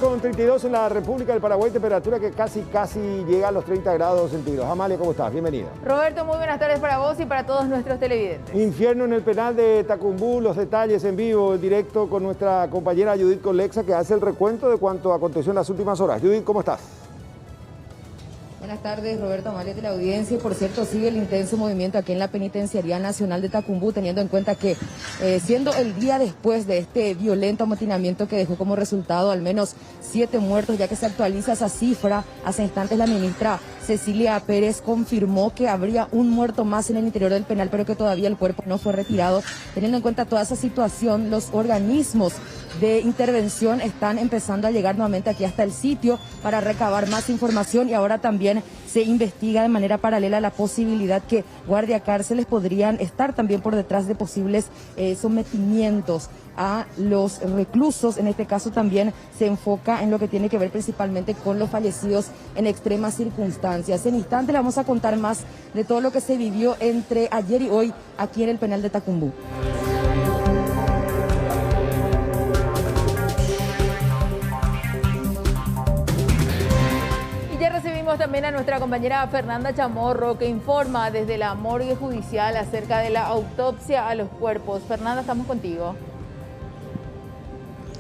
con 32 en la República del Paraguay, temperatura que casi llega a los 30 grados centígrados. Amalia, ¿cómo estás? Bienvenida. Roberto, muy buenas tardes para vos y para todos nuestros televidentes. Infierno en el penal de Tacumbú, los detalles en vivo, en directo con nuestra compañera Judith Colexa, que hace el recuento de cuanto aconteció en las últimas horas. Judith, ¿cómo estás? Buenas tardes, Roberto, Amalia de la audiencia. Por cierto, sigue el intenso movimiento aquí en la Penitenciaría Nacional de Tacumbú, teniendo en cuenta que siendo el día después de este violento amotinamiento que dejó como resultado al menos 7 muertos, ya que se actualiza esa cifra, hace instantes la ministra Cecilia Pérez confirmó que habría un muerto más en el interior del penal, pero que todavía el cuerpo no fue retirado. Teniendo en cuenta toda esa situación, los organismos de intervención están empezando a llegar nuevamente aquí hasta el sitio para recabar más información, y ahora también se investiga de manera paralela la posibilidad que guardia cárceles podrían estar también por detrás de posibles sometimientos a los reclusos. En este caso también se enfoca en lo que tiene que ver principalmente con los fallecidos en extremas circunstancias. En instantes le vamos a contar más de todo lo que se vivió entre ayer y hoy aquí en el penal de Tacumbú. También a nuestra compañera Fernanda Chamorro, que informa desde la morgue judicial acerca de la autopsia a los cuerpos. Fernanda, estamos contigo.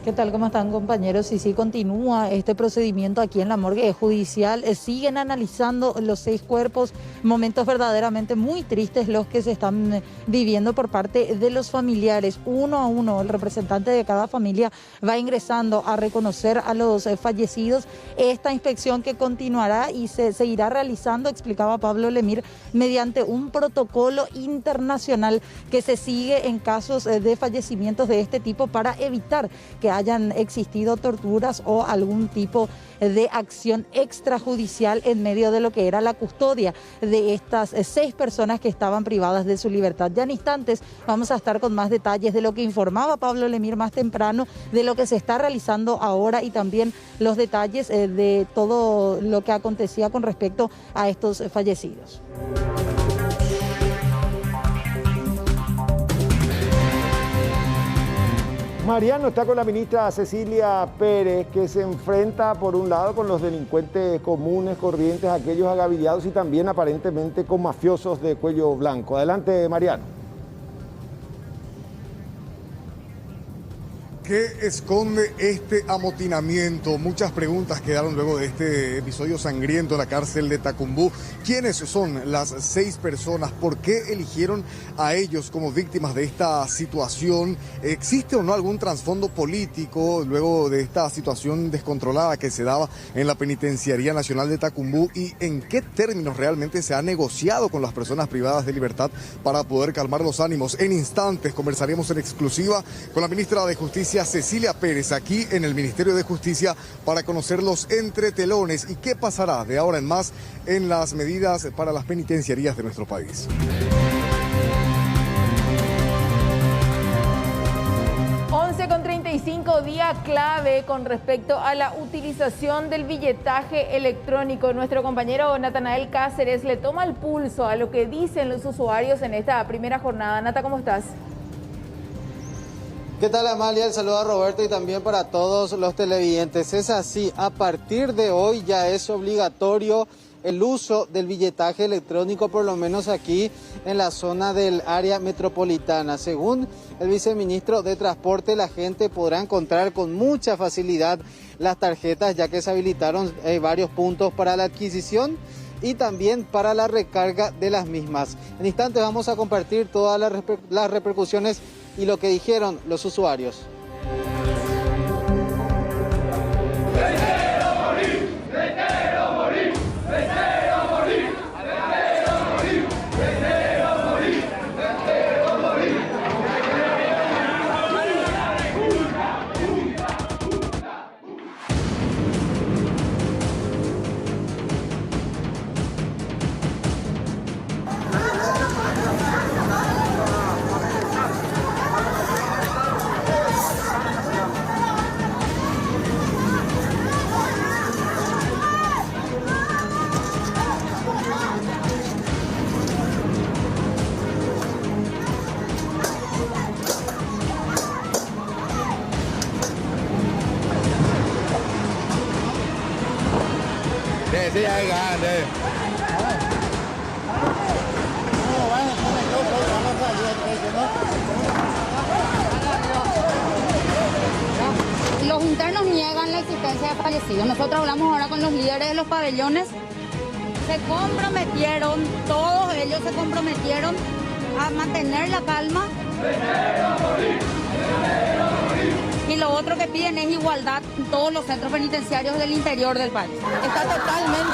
¿Qué tal? ¿Cómo están, compañeros? Y sí, continúa este procedimiento aquí en la morgue judicial. Siguen analizando los 6 cuerpos, momentos verdaderamente muy tristes los que se están viviendo por parte de los familiares. Uno a uno, el representante de cada familia va ingresando a reconocer a los fallecidos. Esta inspección que continuará y se seguirá realizando, explicaba Pablo Lemir, mediante un protocolo internacional que se sigue en casos de fallecimientos de este tipo para evitar que hayan existido torturas o algún tipo de acción extrajudicial en medio de lo que era la custodia de estas 6 personas que estaban privadas de su libertad. Ya en instantes vamos a estar con más detalles de lo que informaba Pablo Lemir más temprano, de lo que se está realizando ahora y también los detalles de todo lo que acontecía con respecto a estos fallecidos. Mariano está con la ministra Cecilia Pérez, que se enfrenta por un lado con los delincuentes comunes, corrientes, aquellos agavillados y también aparentemente con mafiosos de cuello blanco. Adelante, Mariano. ¿Qué esconde este amotinamiento? Muchas preguntas quedaron luego de este episodio sangriento en la cárcel de Tacumbú. ¿Quiénes son las 6 personas? ¿Por qué eligieron a ellos como víctimas de esta situación? ¿Existe o no algún trasfondo político luego de esta situación descontrolada que se daba en la Penitenciaría Nacional de Tacumbú? ¿Y en qué términos realmente se ha negociado con las personas privadas de libertad para poder calmar los ánimos? En instantes conversaremos en exclusiva con la ministra de Justicia, Cecilia Pérez, aquí en el Ministerio de Justicia, para conocer los entretelones y qué pasará de ahora en más en las medidas para las penitenciarías de nuestro país. 11:35, día clave con respecto a la utilización del billetaje electrónico. Nuestro compañero Natanael Cáceres le toma el pulso a lo que dicen los usuarios en esta primera jornada. Nata, ¿cómo estás? ¿Qué tal, Amalia? El saludo a Roberto y también para todos los televidentes. Es así, a partir de hoy ya es obligatorio el uso del billetaje electrónico, por lo menos aquí en la zona del área metropolitana. Según el viceministro de Transporte, la gente podrá encontrar con mucha facilidad las tarjetas, ya que se habilitaron varios puntos para la adquisición y también para la recarga de las mismas. En instantes vamos a compartir todas las repercusiones y lo que dijeron los usuarios. Sí, hay ganas. Los internos niegan la existencia de fallecidos. Nosotros hablamos ahora con los líderes de los pabellones. Se comprometieron, todos ellos se comprometieron a mantener la calma. Y lo otro que piden es igualdad en todos los centros penitenciarios del interior del país. Está totalmente...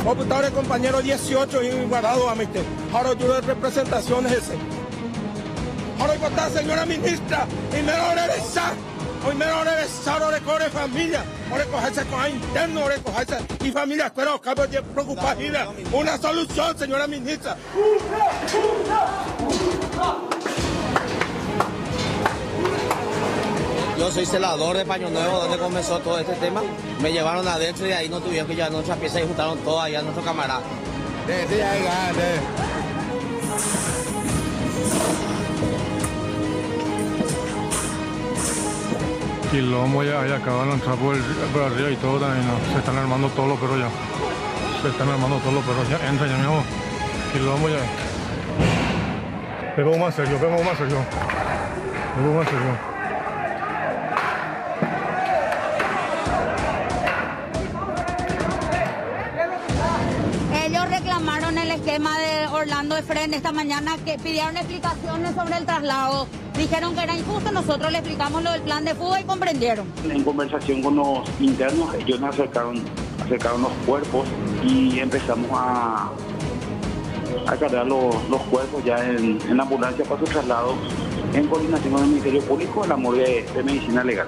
Computadores compañero 18 y guardado a mi te. Ahora yo de representaciones ese. Ahora está señora ministra y me lo regresar. Hoy me lo regresar, ahora coge familia. Ahora cogerse con interno, ahora cogerse y familia. Pero acabo de preocupar. Una solución, señora ministra. Yo soy celador de Paño Nuevo, donde comenzó todo este tema. Me llevaron adentro y de ahí no tuvieron que llevar nuestras piezas y juntaron todas allá a nuestro camarada. Sí, hay ganas. Quilombo ya acaban de entrar por arriba y todo también, ¿no? Se están armando todos los perros ya. Se están armando todos los perros ya. Entra ya mismo. Quilombo ya. Pegó más serio, pegó más serio. Pegó más serio. Reclamaron el esquema de Orlando Efren esta mañana, que pidieron explicaciones sobre el traslado. Dijeron que era injusto, nosotros le explicamos lo del plan de fuga y comprendieron. En conversación con los internos, ellos nos acercaron los cuerpos y empezamos a cargar los cuerpos ya en la ambulancia para su traslado en coordinación con el Ministerio Público en la morgue de Medicina Legal.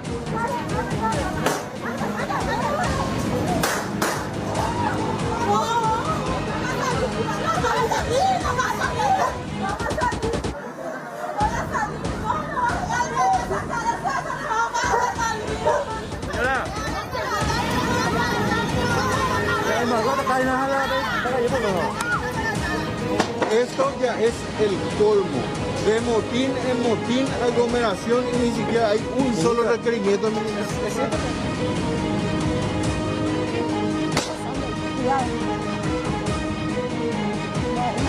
Esto ya es el colmo. De motín en motín, aglomeración y ni siquiera hay un solo requerimiento. Una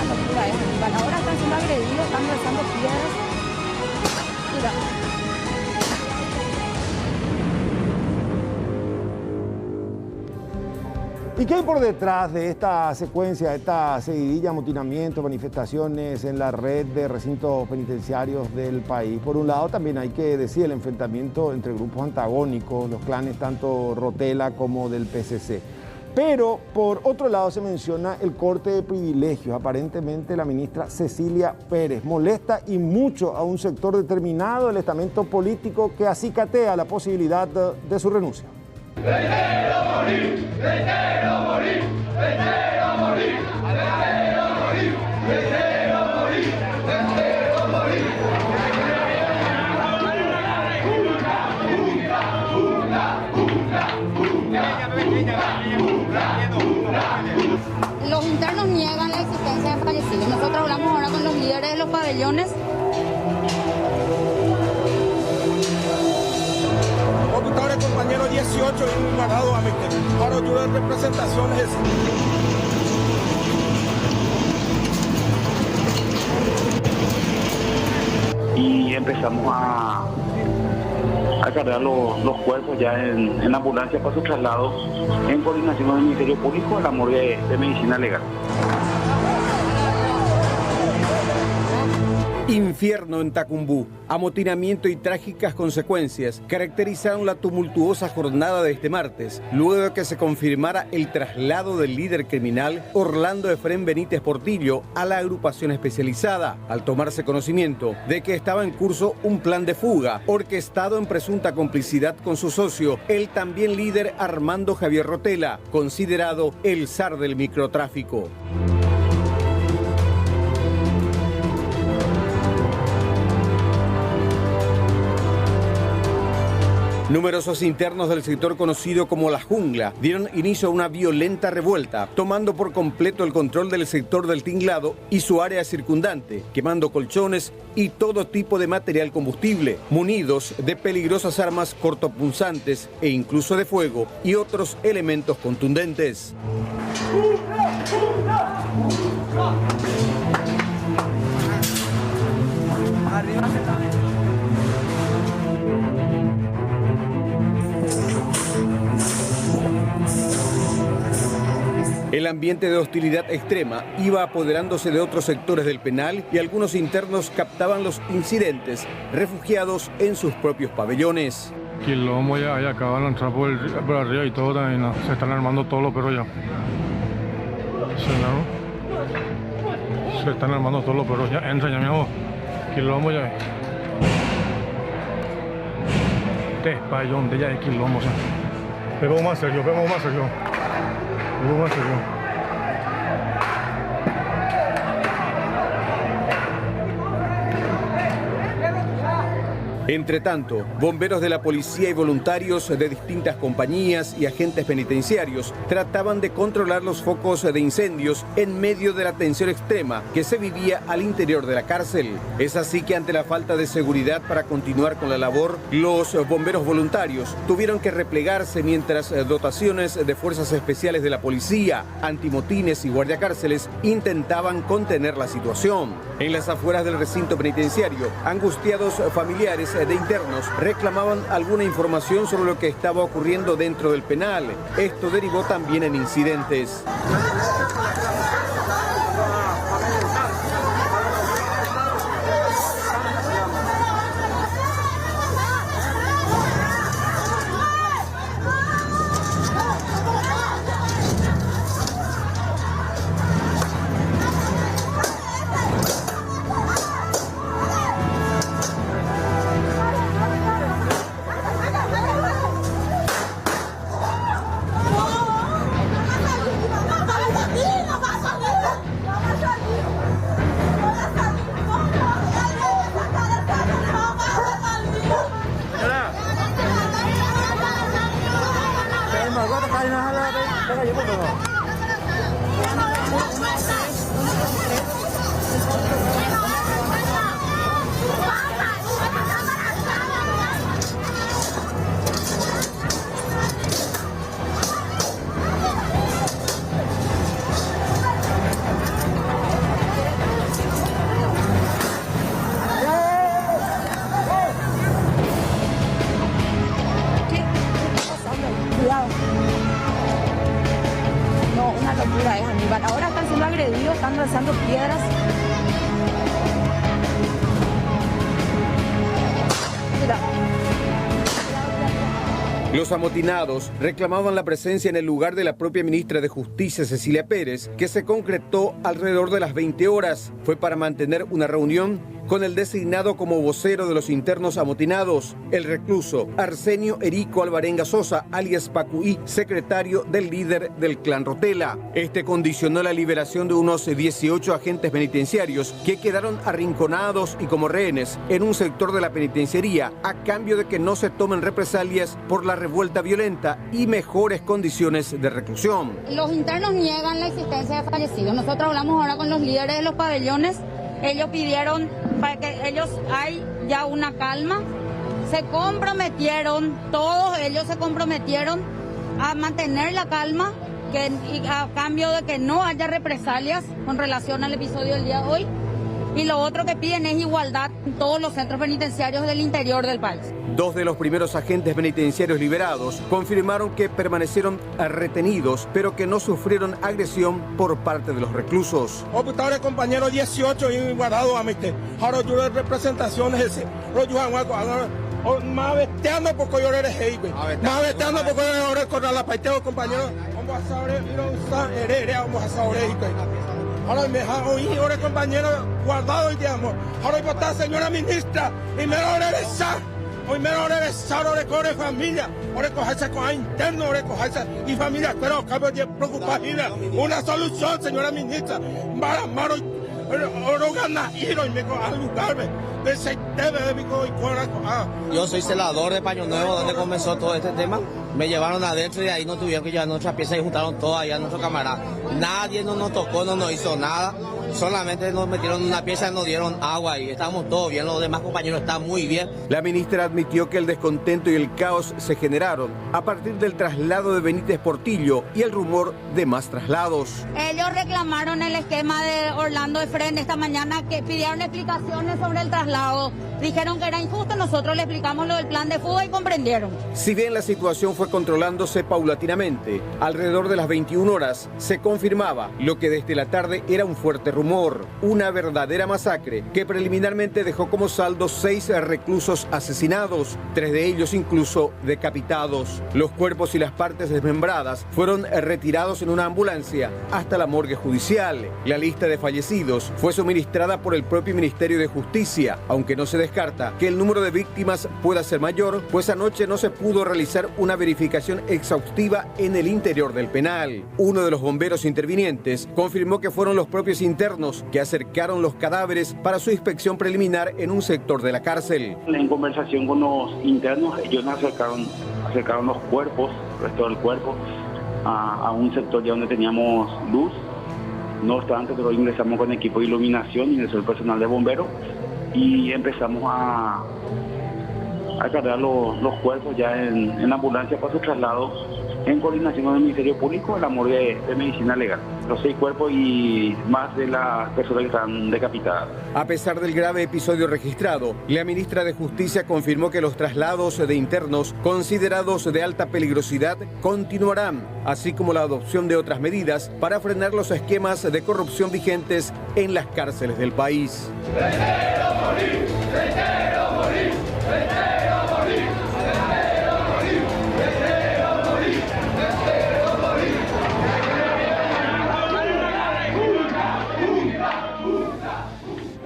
locura es. Ahora están siendo agredidos, están lanzando piedras. Mira. ¿Y qué hay por detrás de esta secuencia, de esta seguidilla, amotinamientos, manifestaciones en la red de recintos penitenciarios del país? Por un lado, también hay que decir el enfrentamiento entre grupos antagónicos, los clanes tanto Rotela como del PCC. Pero, por otro lado, se menciona el corte de privilegios. Aparentemente, la ministra Cecilia Pérez molesta y mucho a un sector determinado del estamento político que acicatea la posibilidad de su renuncia. ¡Prefiero morir! ¡Prefiero morir! ¡Prefiero morir! ¡Prefiero morir! ¡Prefiero morir! ¡Prefiero morir! Los internos niegan la existencia de fallecidos. Nosotros hablamos ahora con los líderes de los pabellones. Computadores compañero 18 y guardado a mi te. Ahora yo de representaciones ese. Y empezamos a cargar los cuerpos ya en la ambulancia para su traslado en coordinación con el Ministerio Público en la morgue de Medicina Legal. Infierno en Tacumbú, amotinamiento y trágicas consecuencias caracterizaron la tumultuosa jornada de este martes, luego de que se confirmara el traslado del líder criminal Orlando Efrén Benítez Portillo a la agrupación especializada, al tomarse conocimiento de que estaba en curso un plan de fuga, orquestado en presunta complicidad con su socio, el también líder Armando Javier Rotela, considerado el zar del microtráfico. Numerosos internos del sector conocido como La Jungla dieron inicio a una violenta revuelta, tomando por completo el control del sector del Tinglado y su área circundante, quemando colchones y todo tipo de material combustible, munidos de peligrosas armas cortopunzantes e incluso de fuego y otros elementos contundentes. El ambiente de hostilidad extrema iba apoderándose de otros sectores del penal y algunos internos captaban los incidentes, refugiados en sus propios pabellones. Quilombo ya acaban de entrar por arriba y todo también, ¿no? Se están armando todos los perros ya. Se están armando todos los perros ya. Entran ya, mi amor. Quilombo ya. Despayón de ya de quilombo, o sea. Vemos más serio, vemos más serio. Entre tanto, bomberos de la policía y voluntarios de distintas compañías y agentes penitenciarios trataban de controlar los focos de incendios en medio de la tensión extrema que se vivía al interior de la cárcel. Es así que ante la falta de seguridad para continuar con la labor, los bomberos voluntarios tuvieron que replegarse mientras dotaciones de fuerzas especiales de la policía, antimotines y guardiacárceles intentaban contener la situación. En las afueras del recinto penitenciario, angustiados familiares de internos reclamaban alguna información sobre lo que estaba ocurriendo dentro del penal. Esto derivó también en incidentes. Ahora están siendo agredidos, están lanzando piedras. Mira. Los amotinados reclamaban la presencia en el lugar de la propia ministra de Justicia, Cecilia Pérez, que se concretó alrededor de las 20 horas. Fue para mantener una reunión con el designado como vocero de los internos amotinados, el recluso Arsenio Erico Alvarenga Sosa, alias Pacuí, secretario del líder del clan Rotela. Este condicionó la liberación de unos 18 agentes penitenciarios que quedaron arrinconados y como rehenes en un sector de la penitenciaría a cambio de que no se tomen represalias por la revuelta violenta y mejores condiciones de reclusión. Los internos niegan la existencia de fallecidos. Nosotros hablamos ahora con los líderes de los pabellones. Ellos pidieron para que ellos hay ya una calma. Se comprometieron, todos ellos se comprometieron a mantener la calma y a cambio de que no haya represalias con relación al episodio del día de hoy. Y lo otro que piden es igualdad en todos los centros penitenciarios del interior del país. 2 de los primeros agentes penitenciarios liberados confirmaron que permanecieron retenidos, pero que no sufrieron agresión por parte de los reclusos. Ahora compañero 18 y guardado a meter. Ahora yo representaciones ese. Más besteando porque yo eres heibe. Más besteando porque yo eres con la paiteo compañero. Vamos a saber, vamos a saber. Ahora me oí, ahora compañero guardado y digamos. Ahora está señora ministra y me lo regresar. Hoy me lo regresar, ahora con familia. Ahora cogerse con interno, ahora cogerse y familia. Pero cambio de preocupación. Una solución, señora ministra. Maro, ahora gana ir y me coja al lugar. Yo soy celador de Paño Nuevo, donde comenzó todo este tema. Me llevaron adentro y de ahí no tuvieron que llevar nuestras piezas y juntaron todas allá a nuestro camarada. Nadie nos tocó, no nos hizo nada. Solamente nos metieron una pieza y nos dieron agua y estábamos todos bien, los demás compañeros están muy bien. La ministra admitió que el descontento y el caos se generaron a partir del traslado de Benítez Portillo y el rumor de más traslados. Ellos reclamaron el esquema de Orlando Efrén esta mañana, que pidieron explicaciones sobre el traslado. Dijeron que era injusto, nosotros le explicamos lo del plan de fuga y comprendieron. Si bien la situación fue controlándose paulatinamente, alrededor de las 21 horas se confirmaba lo que desde la tarde era un fuerte rumor, una verdadera masacre que preliminarmente dejó como saldo 6 reclusos asesinados, 3 de ellos incluso decapitados. Los cuerpos y las partes desmembradas fueron retirados en una ambulancia hasta la morgue judicial. La lista de fallecidos fue suministrada por el propio Ministerio de Justicia, aunque no se descarta que el número de víctimas pueda ser mayor, pues anoche no se pudo realizar una verificación exhaustiva en el interior del penal. Uno de los bomberos intervinientes confirmó que fueron los propios internos que acercaron los cadáveres para su inspección preliminar en un sector de la cárcel. En conversación con los internos, ellos nos acercaron los cuerpos, el resto del cuerpo, a un sector ya donde teníamos luz. No obstante, pero ingresamos con equipo de iluminación, ingresó el personal de bomberos y empezamos a cargar los cuerpos ya en la ambulancia para su traslado en coordinación con el Ministerio Público en la morgue de medicina legal. Los 6 cuerpos y más de las personas que están decapitadas. A pesar del grave episodio registrado, la ministra de Justicia confirmó que los traslados de internos considerados de alta peligrosidad continuarán, así como la adopción de otras medidas para frenar los esquemas de corrupción vigentes en las cárceles del país. ¡Prefiero morir! ¡Prefiero morir! ¡Prefiero morir! ¡Prefiero morir! ¡Prefiero morir! ¡Prefiero morir!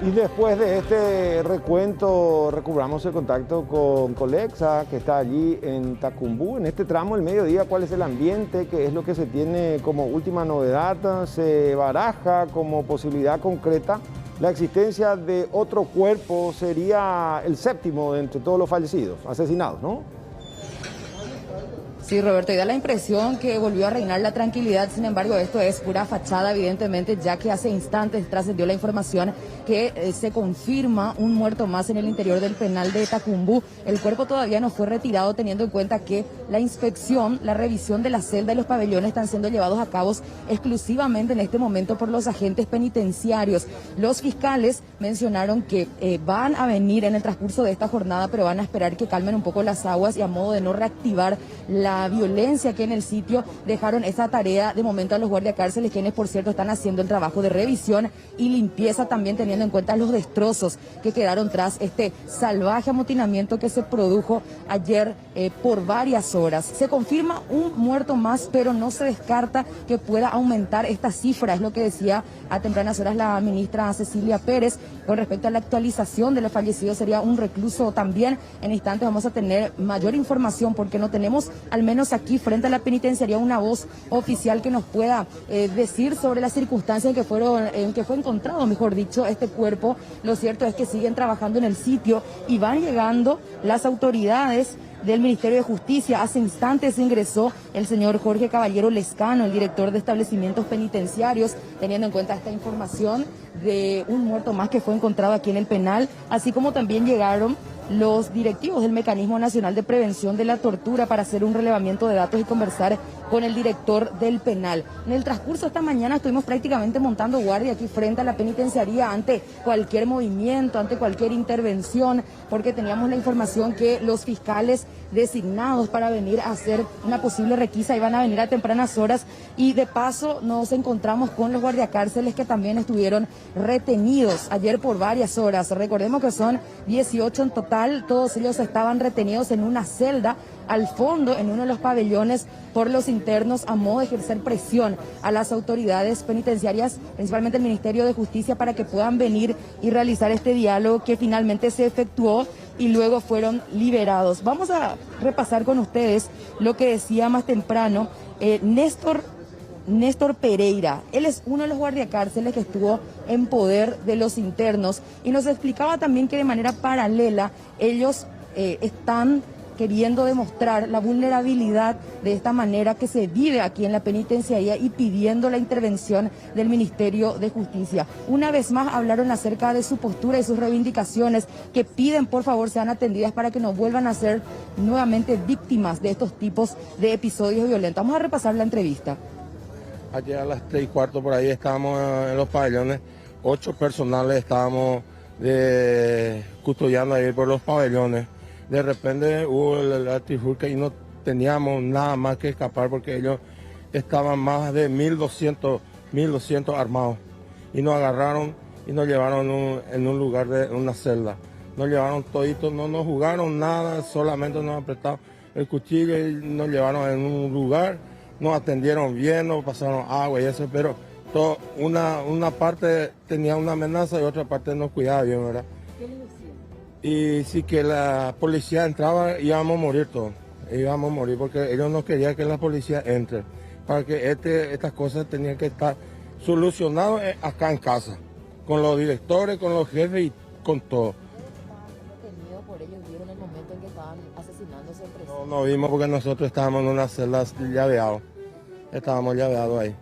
Y después de este recuento, recuperamos el contacto con Colexa, que está allí en Tacumbú. En este tramo, el mediodía, ¿cuál es el ambiente? ¿Qué es lo que se tiene como última novedad? ¿Se baraja como posibilidad concreta la existencia de otro cuerpo? Sería el 7º de entre todos los fallecidos, asesinados, ¿no? Sí, Roberto, y da la impresión que volvió a reinar la tranquilidad. Sin embargo, esto es pura fachada, evidentemente, ya que hace instantes trascendió la información que se confirma un muerto más en el interior del penal de Tacumbú. El cuerpo todavía no fue retirado, teniendo en cuenta que la inspección, la revisión de la celda y los pabellones están siendo llevados a cabo exclusivamente en este momento por los agentes penitenciarios. Los fiscales mencionaron que van a venir en el transcurso de esta jornada, pero van a esperar que calmen un poco las aguas y a modo de no reactivar la violencia que en el sitio dejaron esa tarea de momento a los guardiacárceles, quienes por cierto están haciendo el trabajo de revisión y limpieza, también teniendo en cuenta los destrozos que quedaron tras este salvaje amotinamiento que se produjo ayer por varias horas. Se confirma un muerto más, pero no se descarta que pueda aumentar esta cifra, es lo que decía a tempranas horas la ministra Cecilia Pérez con respecto a la actualización de los fallecidos. Sería un recluso también. En instantes vamos a tener mayor información porque no tenemos, al menos aquí frente a la penitenciaría, una voz oficial que nos pueda decir sobre las circunstancias en que fue encontrado, mejor dicho, este cuerpo. Lo cierto es que siguen trabajando en el sitio y van llegando las autoridades del Ministerio de Justicia. Hace instantes ingresó el señor Jorge Caballero Lescano, el director de establecimientos penitenciarios, teniendo en cuenta esta información de un muerto más que fue encontrado aquí en el penal, así como también llegaron los directivos del Mecanismo Nacional de Prevención de la Tortura para hacer un relevamiento de datos y conversar con el director del penal. En el transcurso de esta mañana estuvimos prácticamente montando guardia aquí frente a la penitenciaría ante cualquier movimiento, ante cualquier intervención, porque teníamos la información que los fiscales designados para venir a hacer una posible requisa iban a venir a tempranas horas, y de paso nos encontramos con los guardiacárceles que también estuvieron retenidos ayer por varias horas. Recordemos que son 18 en total, todos ellos estaban retenidos en una celda al fondo en uno de los pabellones por los internos a modo de ejercer presión a las autoridades penitenciarias, principalmente el Ministerio de Justicia, para que puedan venir y realizar este diálogo que finalmente se efectuó y luego fueron liberados. Vamos a repasar con ustedes lo que decía más temprano Néstor Pereira. Él es uno de los guardiacárceles que estuvo en poder de los internos y nos explicaba también que de manera paralela ellos están queriendo demostrar la vulnerabilidad de esta manera que se vive aquí en la penitenciaría y pidiendo la intervención del Ministerio de Justicia. Una vez más hablaron acerca de su postura y sus reivindicaciones que piden por favor sean atendidas para que no vuelvan a ser nuevamente víctimas de estos tipos de episodios violentos. Vamos a repasar la entrevista. Ayer a las 3:15 por ahí estábamos en los pabellones, 8 personales estábamos custodiando ahí por los pabellones. De repente hubo la trifulca y no teníamos nada más que escapar porque ellos estaban más de 1.200 armados y nos agarraron y nos llevaron en un lugar de una celda. Nos llevaron toditos, no nos jugaron nada, solamente nos apretaron el cuchillo y nos llevaron en un lugar, nos atendieron bien, nos pasaron agua y eso, pero una parte tenía una amenaza y otra parte nos cuidaba bien, ¿verdad? ¿Qué les decían? Y si que la policía entraba, íbamos a morir todos. Íbamos a morir porque ellos no querían que la policía entre. Para que estas cosas tenían que estar solucionadas acá en casa. Con los directores, con los jefes y con todo. ¿Detenidos por ellos vieron el momento en que estaban asesinándose entre sí? No vimos porque nosotros estábamos en una celda llaveados. Estábamos llaveados ahí.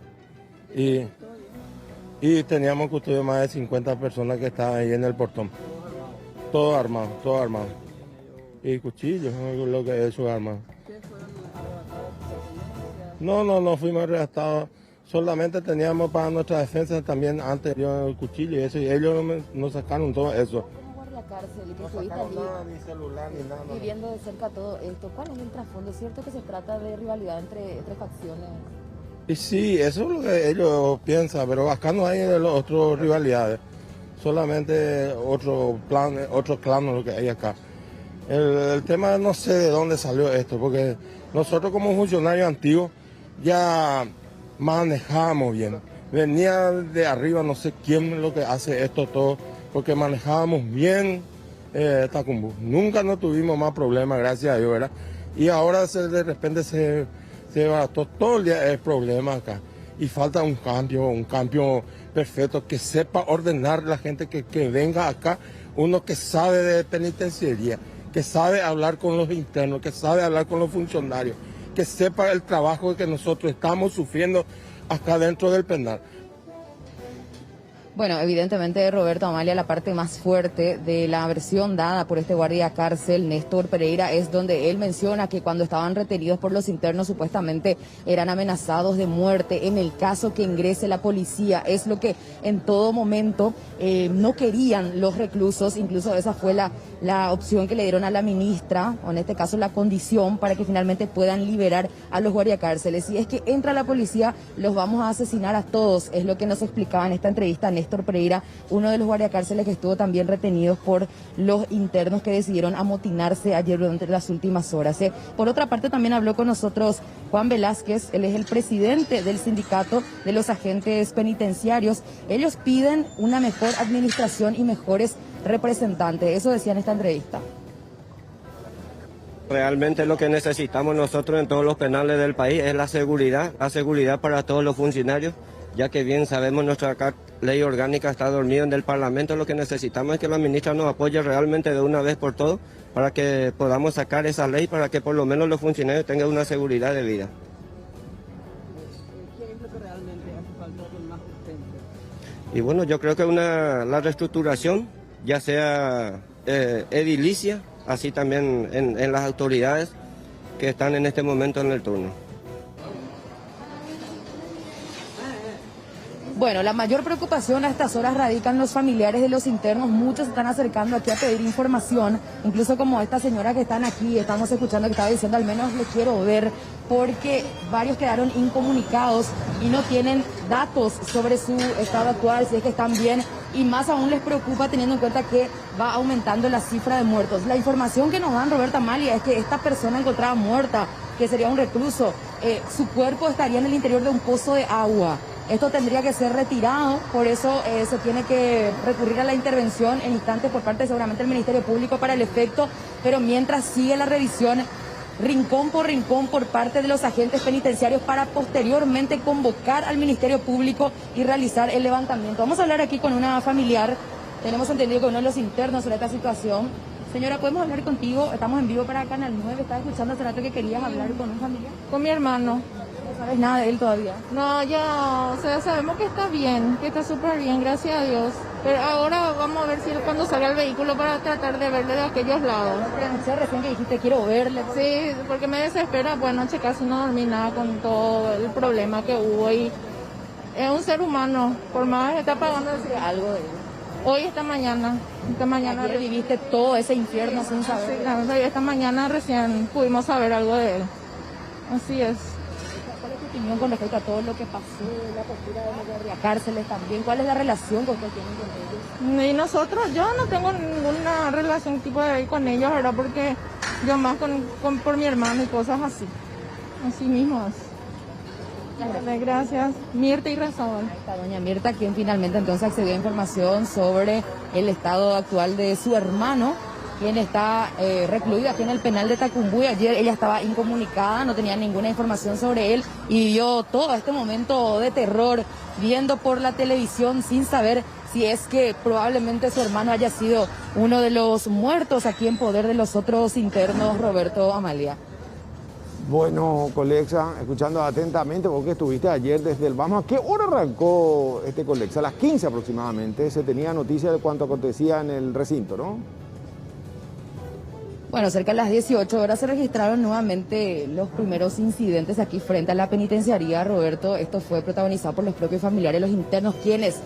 Y teníamos custodia de más de 50 personas que estaban ahí en el portón. Todo armado. Y cuchillos, lo que es su arma. ¿Qué fueron arrebatados? No fuimos arrestados. Solamente teníamos para nuestra defensa también antes el cuchillo y eso. Y ellos nos sacaron todo eso. Como guardiacárcel y que No estuviste sacaron allí nada, ni celular, ni nada. viviendo de cerca todo esto, ¿cuál es el trasfondo? ¿Es cierto que se trata de rivalidad entre facciones? Y sí, eso es lo que ellos piensan, pero acá no hay otras rivalidades. Solamente otro clan lo que hay acá. El tema no sé de dónde salió esto, porque nosotros como funcionarios antiguos ya manejábamos bien. Venía de arriba, no sé quién es lo que hace esto todo, porque manejábamos bien Tacumbú. Nunca no tuvimos más problemas, gracias a Dios, ¿verdad? Y ahora de repente se barató, todo el día es problema acá. Y falta un cambio perfecto, que sepa ordenar la gente que venga acá, uno que sabe de penitenciaría, que sabe hablar con los internos, que sabe hablar con los funcionarios, que sepa el trabajo que nosotros estamos sufriendo acá dentro del penal. Bueno, evidentemente, Roberto Amalia, la parte más fuerte de la versión dada por este guardiacárcel, Néstor Pereira, es donde él menciona que cuando estaban retenidos por los internos supuestamente eran amenazados de muerte en el caso que ingrese la policía. Es lo que en todo momento no querían los reclusos, incluso esa fue la opción que le dieron a la ministra, o en este caso la condición para que finalmente puedan liberar a los guardiacárceles. Si es que entra la policía, los vamos a asesinar a todos, es lo que nos explicaba en esta entrevista Néstor Pereira, uno de los guardiacárceles que estuvo también retenidos por los internos que decidieron amotinarse ayer durante las últimas horas. Por otra parte, también habló con nosotros Juan Velázquez, él es el presidente del sindicato de los agentes penitenciarios. Ellos piden una mejor administración y mejores representantes, eso decía en esta entrevista. Realmente lo que necesitamos nosotros en todos los penales del país es la seguridad para todos los funcionarios, ya que bien sabemos nuestra ley orgánica está dormida en el Parlamento. Lo que necesitamos es que la ministra nos apoye realmente de una vez por todo para que podamos sacar esa ley, para que por lo menos los funcionarios tengan una seguridad de vida. ¿Qué es lo que realmente hace falta con más urgencia? Y bueno, yo creo que la reestructuración, ya sea edilicia, así también en las autoridades que están en este momento en el turno. Bueno, la mayor preocupación a estas horas radican los familiares de los internos. Muchos se están acercando aquí a pedir información, incluso como esta señora que están aquí, estamos escuchando que estaba diciendo al menos le quiero ver, porque varios quedaron incomunicados y no tienen datos sobre su estado actual, si es que están bien, y más aún les preocupa teniendo en cuenta que va aumentando la cifra de muertos. La información que nos dan, Roberta Amalia, es que esta persona encontrada muerta, que sería un recluso, su cuerpo estaría en el interior de un pozo de agua. Esto tendría que ser retirado, por eso se tiene que recurrir a la intervención en instantes por parte seguramente del Ministerio Público para el efecto, pero mientras sigue la revisión rincón por parte de los agentes penitenciarios para posteriormente convocar al Ministerio Público y realizar el levantamiento. Vamos a hablar aquí con una familiar, tenemos entendido que uno de los internos sobre esta situación. Señora, ¿podemos hablar contigo? Estamos en vivo para Canal 9, estaba escuchando hace rato que querías hablar con un familiar. Con mi hermano. ¿No sabes nada de él todavía? No, ya, o sea, sabemos que está bien, que está súper bien, gracias a Dios. Pero ahora vamos a ver si cuando salga el vehículo para tratar de verle de aquellos lados. ¿No recién que dijiste quiero verle? Sí, porque me desespera, pues anoche casi no dormí nada con todo el problema que hubo y es un ser humano, por más está pagando algo de él. Hoy, esta mañana. Ayer viviste todo ese infierno sin saber. Sí, esta mañana recién pudimos saber algo de él. Así es. ¿Cuál es tu opinión con respecto a todo lo que pasó, la postura de los guardiacárceles también? ¿Cuál es la relación que ustedes tienen con ellos? Y nosotros, yo no tengo ninguna relación tipo de con ellos, ¿verdad? Porque yo más por mi hermano y cosas así. Así mismo es. Gracias. Mirta y Razón. Está doña Mirta, quien finalmente entonces accedió a información sobre el estado actual de su hermano, quien está recluido aquí en el penal de Tacumbú. Ayer ella estaba incomunicada, no tenía ninguna información sobre él y vivió todo este momento de terror viendo por la televisión sin saber si es que probablemente su hermano haya sido uno de los muertos aquí en poder de los otros internos, Roberto Amalia. Bueno, Colexa, escuchando atentamente, porque estuviste ayer desde el Vamos. ¿A qué hora arrancó este Colexa? A las 15 aproximadamente. Se tenía noticia de cuánto acontecía en el recinto, ¿no? Bueno, cerca de las 18 horas se registraron nuevamente los primeros incidentes aquí frente a la penitenciaría, Roberto. Esto fue protagonizado por los propios familiares, los internos, quienes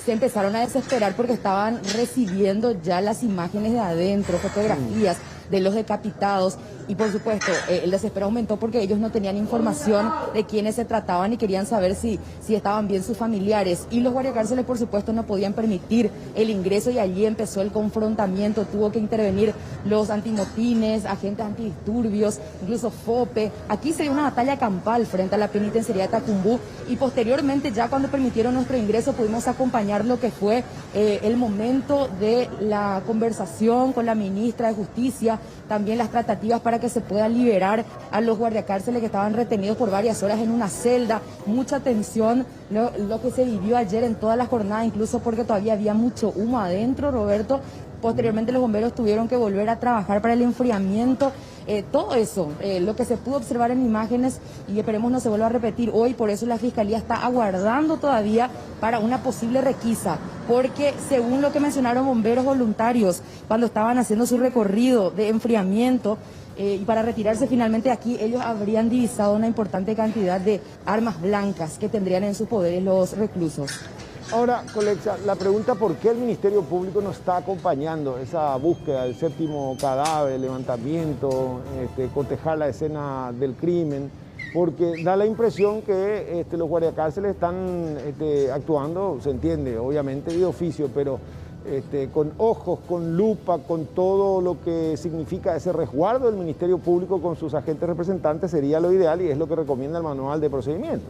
se empezaron a desesperar porque estaban recibiendo ya las imágenes de adentro, fotografías de los decapitados y por supuesto el desespero aumentó porque ellos no tenían información de quiénes se trataban y querían saber si estaban bien sus familiares, y los guardiacárceles por supuesto no podían permitir el ingreso y allí empezó el confrontamiento. Tuvo que intervenir los antimotines, agentes antidisturbios, incluso FOPE. Aquí se dio una batalla campal frente a la penitenciaría de Tacumbú y posteriormente, ya cuando permitieron nuestro ingreso, pudimos acompañar lo que fue el momento de la conversación con la ministra de Justicia, también las tratativas para que se pueda liberar a los guardiacárceles que estaban retenidos por varias horas en una celda. Mucha tensión, lo que se vivió ayer en toda la jornada, incluso porque todavía había mucho humo adentro, Roberto. Posteriormente los bomberos tuvieron que volver a trabajar para el enfriamiento. Todo eso, lo que se pudo observar en imágenes, y esperemos no se vuelva a repetir hoy. Por eso la Fiscalía está aguardando todavía para una posible requisa, porque según lo que mencionaron bomberos voluntarios cuando estaban haciendo su recorrido de enfriamiento, y para retirarse finalmente de aquí, ellos habrían divisado una importante cantidad de armas blancas que tendrían en sus poderes los reclusos. Ahora, Colexa, la pregunta por qué el Ministerio Público no está acompañando esa búsqueda del séptimo cadáver, levantamiento, cotejar la escena del crimen, porque da la impresión que los guardiacárceles están actuando, se entiende, obviamente de oficio, pero con ojos, con lupa, con todo lo que significa ese resguardo del Ministerio Público con sus agentes representantes sería lo ideal y es lo que recomienda el manual de procedimiento.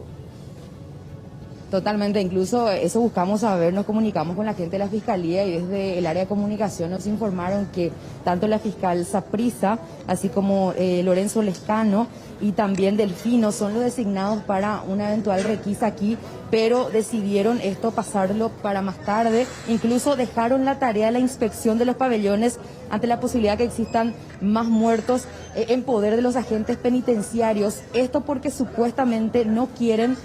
Totalmente, incluso eso buscamos saber, nos comunicamos con la gente de la Fiscalía y desde el área de comunicación nos informaron que tanto la fiscal Saprissa, así como Lorenzo Lescano y también Delfino son los designados para una eventual requisa aquí, pero decidieron esto pasarlo para más tarde. Incluso dejaron la tarea de la inspección de los pabellones ante la posibilidad que existan más muertos en poder de los agentes penitenciarios. Esto porque supuestamente no quieren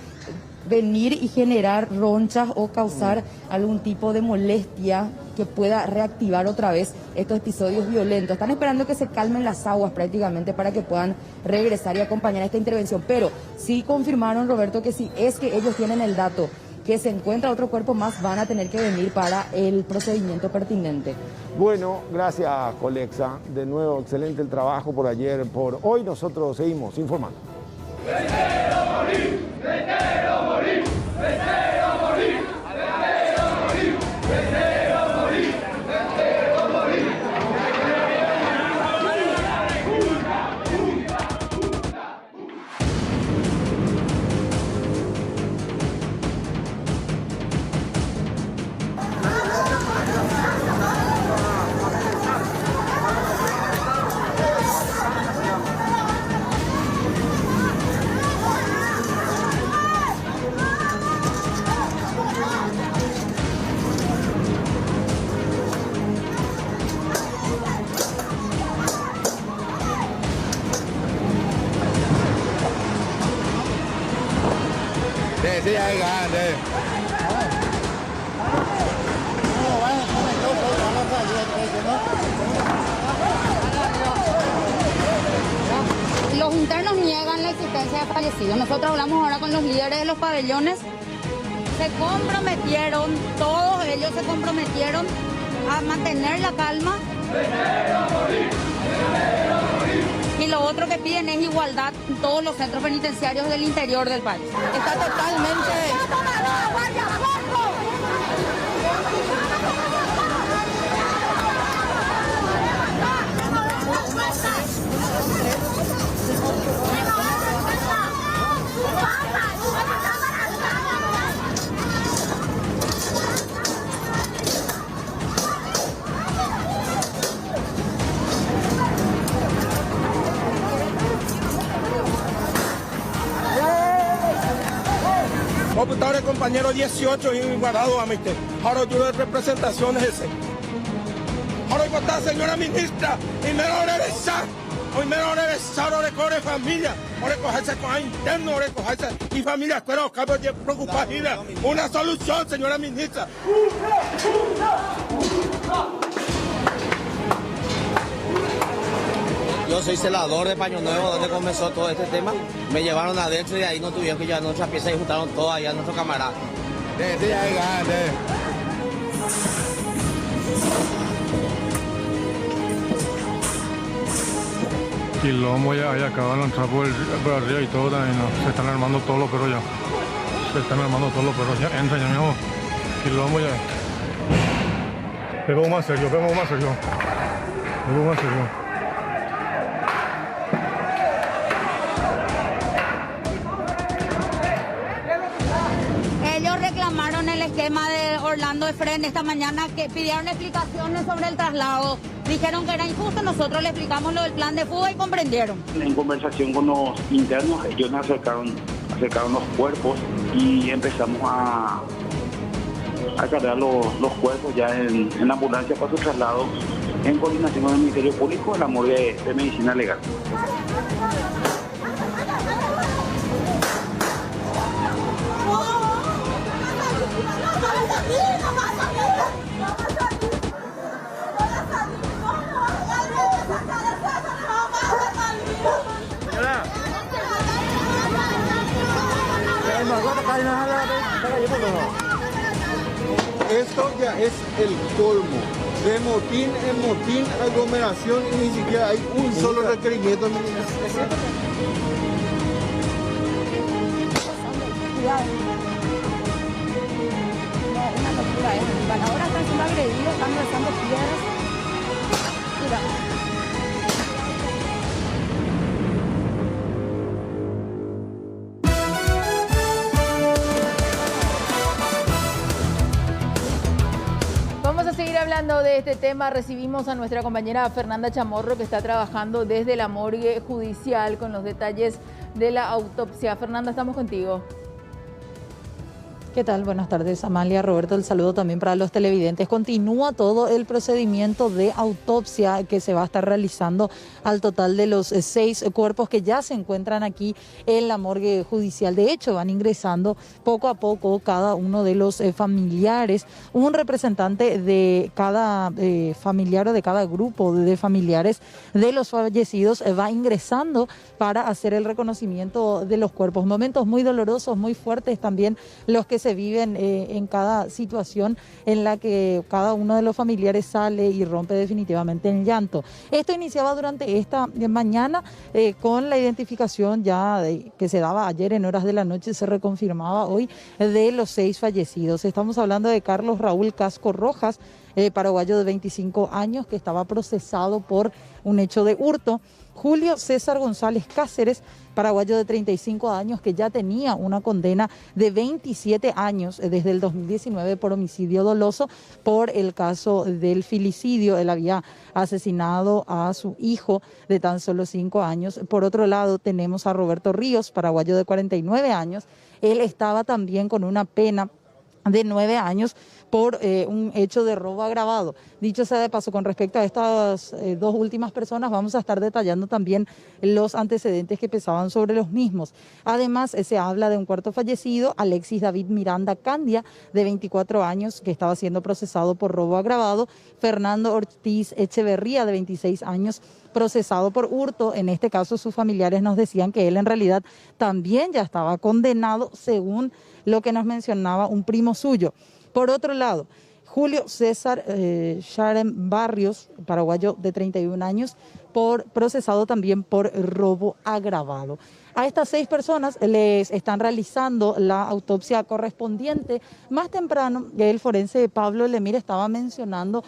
venir y generar ronchas o causar algún tipo de molestia que pueda reactivar otra vez estos episodios violentos. Están esperando que se calmen las aguas prácticamente para que puedan regresar y acompañar esta intervención. Pero sí confirmaron, Roberto, que si es que ellos tienen el dato que se encuentra otro cuerpo más, van a tener que venir para el procedimiento pertinente. Bueno, gracias, Colexa. De nuevo, excelente el trabajo por ayer, por hoy. Nosotros seguimos informando. ¡Reitero morir! ¡Reitero morir! ¡Reitero morir! ¡Reitero morir! ¡Reitero morir! ¡Reitero morir! Sí, hay ganas. Los internos niegan la existencia de fallecidos. Nosotros hablamos ahora con los líderes de los pabellones. Se comprometieron, todos ellos se comprometieron a mantener la calma. Y lo otro que piden es igualdad en todos los centros penitenciarios del interior del país. Está totalmente... Computadores, compañero 18 y guardado a mi te. Ahora yo de representaciones ese. Ahora está señora ministra y me lo regresar. Hoy me lo regresar, ahora coge familia. Ahora cogerse con interno, ahora cogerse y familia. Pero cabo de preocupación. Una solución, señora ministra. Yo soy celador de Paño Nuevo, donde comenzó todo este tema. Me llevaron adentro y de ahí no tuvieron que llevar nuestras piezas y juntaron todas allá a nuestro camarada. Sí, hay ganas. Quilombo ya acaban de entrar por arriba y todo, y no, se están armando todos los perros ya. Se están armando todos los perros ya. Entra ya mismo. Quilombo ya. Pegó más serio, pegó más serio. Pegó más serio. Reclamaron el esquema de Orlando Efren esta mañana, que pidieron explicaciones sobre el traslado. Dijeron que era injusto, nosotros le explicamos lo del plan de fuga y comprendieron. En conversación con los internos, ellos nos acercaron los cuerpos y empezamos a cargar los cuerpos ya en la ambulancia para su traslado en coordinación con el Ministerio Público en la morgue de Medicina Legal. Esto ya es el colmo. De motín en motín, aglomeración y ni siquiera hay un solo requerimiento. Cuidado. No, una locura es. Ahora están siendo agredidos, están lanzando piedras. Cuidado. Vamos a seguir hablando de este tema. Recibimos a nuestra compañera Fernanda Chamorro, que está trabajando desde la morgue judicial con los detalles de la autopsia. Fernanda, estamos contigo. ¿Qué tal? Buenas tardes, Amalia. Roberto, el saludo también para los televidentes. Continúa todo el procedimiento de autopsia que se va a estar realizando al total de los 6 cuerpos que ya se encuentran aquí en la morgue judicial. De hecho, van ingresando poco a poco cada uno de los familiares. Un representante de cada familiar o de cada grupo de familiares de los fallecidos va ingresando para hacer el reconocimiento de los cuerpos. Momentos muy dolorosos, muy fuertes también los que se viven en cada situación en la que cada uno de los familiares sale y rompe definitivamente en llanto. Esto iniciaba durante esta mañana con la identificación ya que se daba ayer en horas de la noche, se reconfirmaba hoy de los 6 fallecidos. Estamos hablando de Carlos Raúl Casco Rojas, paraguayo de 25 años que estaba procesado por un hecho de hurto. Julio César González Cáceres, paraguayo de 35 años que ya tenía una condena de 27 años desde el 2019 por homicidio doloso por el caso del filicidio. Él había asesinado a su hijo de tan solo 5 años. Por otro lado, tenemos a Roberto Ríos, paraguayo de 49 años. Él estaba también con una pena de 9 años por un hecho de robo agravado. Dicho sea de paso, con respecto a estas 2 últimas personas, vamos a estar detallando también los antecedentes que pesaban sobre los mismos. Además, se habla de un cuarto fallecido, Alexis David Miranda Candia, de 24 años, que estaba siendo procesado por robo agravado. Fernando Ortiz Echeverría, de 26 años, procesado por hurto. En este caso, sus familiares nos decían que él en realidad también ya estaba condenado, según lo que nos mencionaba un primo suyo. Por otro lado, Julio César Sharem Barrios, paraguayo de 31 años, procesado también por robo agravado. A estas 6 personas les están realizando la autopsia correspondiente. Más temprano, el forense Pablo Lemir estaba mencionando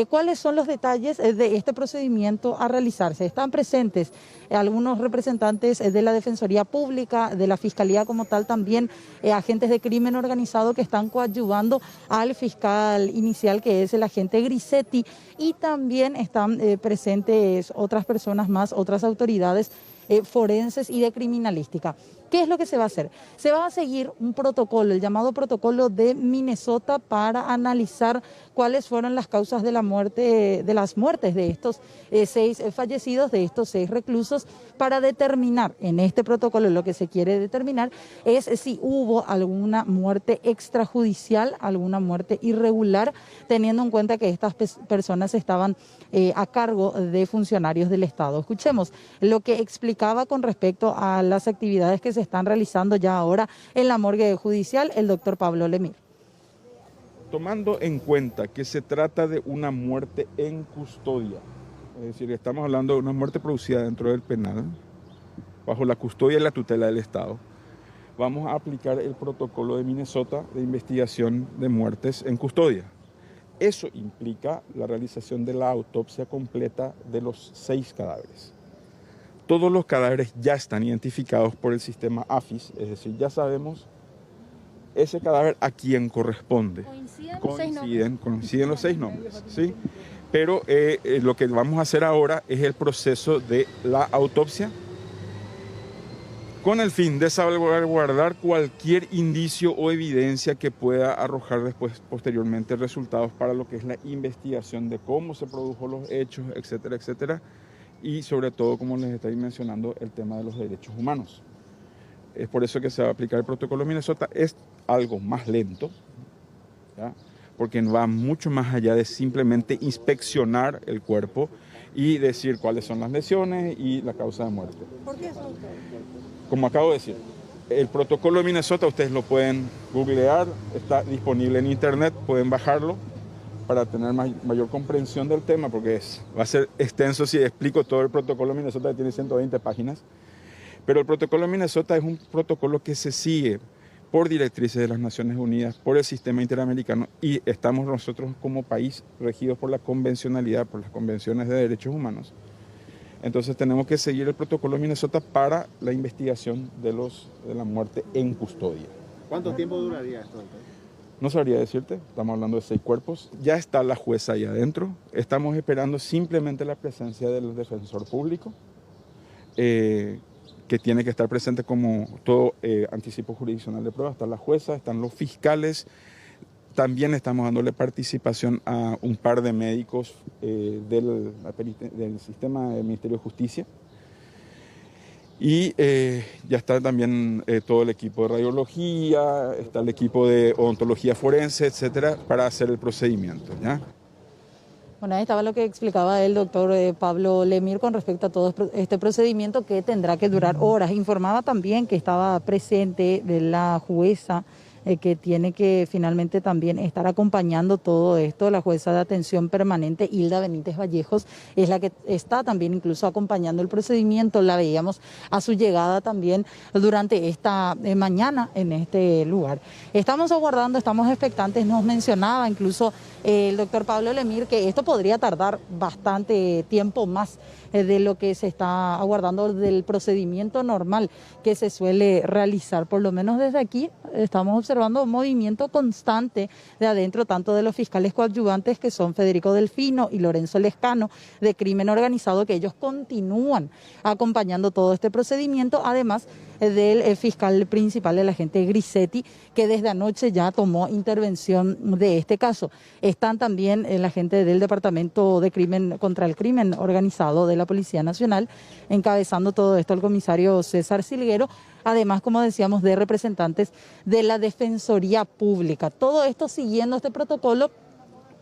cuáles son los detalles de este procedimiento a realizarse. Están presentes algunos representantes de la Defensoría Pública, de la Fiscalía como tal, también agentes de crimen organizado que están coadyuvando al fiscal inicial, que es el agente Grisetti, y también están presentes otras personas más, otras autoridades forenses y de criminalística. ¿Qué es lo que se va a hacer? Se va a seguir un protocolo, el llamado protocolo de Minnesota, para analizar cuáles fueron las causas de la muerte, de las muertes de estos 6 fallecidos, de estos 6 reclusos, para determinar, en este protocolo lo que se quiere determinar es si hubo alguna muerte extrajudicial, alguna muerte irregular, teniendo en cuenta que estas personas estaban a cargo de funcionarios del Estado. Escuchemos lo que explicaba con respecto a las actividades que se están realizando ya ahora en la morgue judicial el doctor Pablo Lemir. Tomando en cuenta que se trata de una muerte en custodia, es decir, estamos hablando de una muerte producida dentro del penal, bajo la custodia y la tutela del Estado, vamos a aplicar el protocolo de Minnesota de investigación de muertes en custodia. Eso implica la realización de la autopsia completa de los 6 cadáveres. Todos los cadáveres ya están identificados por el sistema AFIS, es decir, ya sabemos ese cadáver a quién corresponde. Coinciden los 6 nombres, ¿sí? Pero lo que vamos a hacer ahora es el proceso de la autopsia con el fin de salvaguardar cualquier indicio o evidencia que pueda arrojar después, posteriormente, resultados para lo que es la investigación de cómo se produjo los hechos, etcétera, etcétera. Y sobre todo, como les estoy mencionando, el tema de los derechos humanos. Es por eso que se va a aplicar el protocolo de Minnesota. Es algo más lento, ¿ya? Porque va mucho más allá de simplemente inspeccionar el cuerpo y decir cuáles son las lesiones y la causa de muerte. ¿Por qué eso? Como acabo de decir, el protocolo de Minnesota ustedes lo pueden googlear, está disponible en internet, pueden bajarlo para tener mayor comprensión del tema, porque va a ser extenso si explico todo el protocolo de Minnesota, que tiene 120 páginas. Pero el protocolo de Minnesota es un protocolo que se sigue por directrices de las Naciones Unidas, por el sistema interamericano, y estamos nosotros como país regidos por la convencionalidad, por las convenciones de derechos humanos. Entonces tenemos que seguir el protocolo de Minnesota para la investigación de la muerte en custodia. ¿Cuánto tiempo duraría esto? No sabría decirte, estamos hablando de 6 cuerpos, ya está la jueza ahí adentro, estamos esperando simplemente la presencia del defensor público, que tiene que estar presente como todo anticipo jurisdiccional de prueba. Está la jueza, están los fiscales. También estamos dándole participación a un par de médicos del sistema del Ministerio de Justicia. Y ya está también todo el equipo de radiología, está el equipo de odontología forense, etcétera, para hacer el procedimiento, ¿ya? Bueno, ahí estaba lo que explicaba el doctor Pablo Lemir con respecto a todo este procedimiento que tendrá que durar horas. Informaba también que estaba presente la jueza que tiene que finalmente también estar acompañando todo esto. La jueza de atención permanente, Hilda Benítez Vallejos, es la que está también incluso acompañando el procedimiento. La veíamos a su llegada también durante esta mañana en este lugar. Estamos aguardando, estamos expectantes. Nos mencionaba incluso el doctor Pablo Lemir que esto podría tardar bastante tiempo más de lo que se está aguardando del procedimiento normal que se suele realizar. Por lo menos desde aquí estamos observando un movimiento constante de adentro, tanto de los fiscales coadyuvantes, que son Federico Delfino y Lorenzo Lescano, de crimen organizado, que ellos continúan acompañando todo este procedimiento, además del fiscal principal, el agente Grisetti, que desde anoche ya tomó intervención de este caso. Están también el agente del Departamento de Crimen contra el Crimen Organizado de la Policía Nacional, encabezando todo esto el comisario César Silguero, además, como decíamos, de representantes de la Defensoría Pública. Todo esto siguiendo este protocolo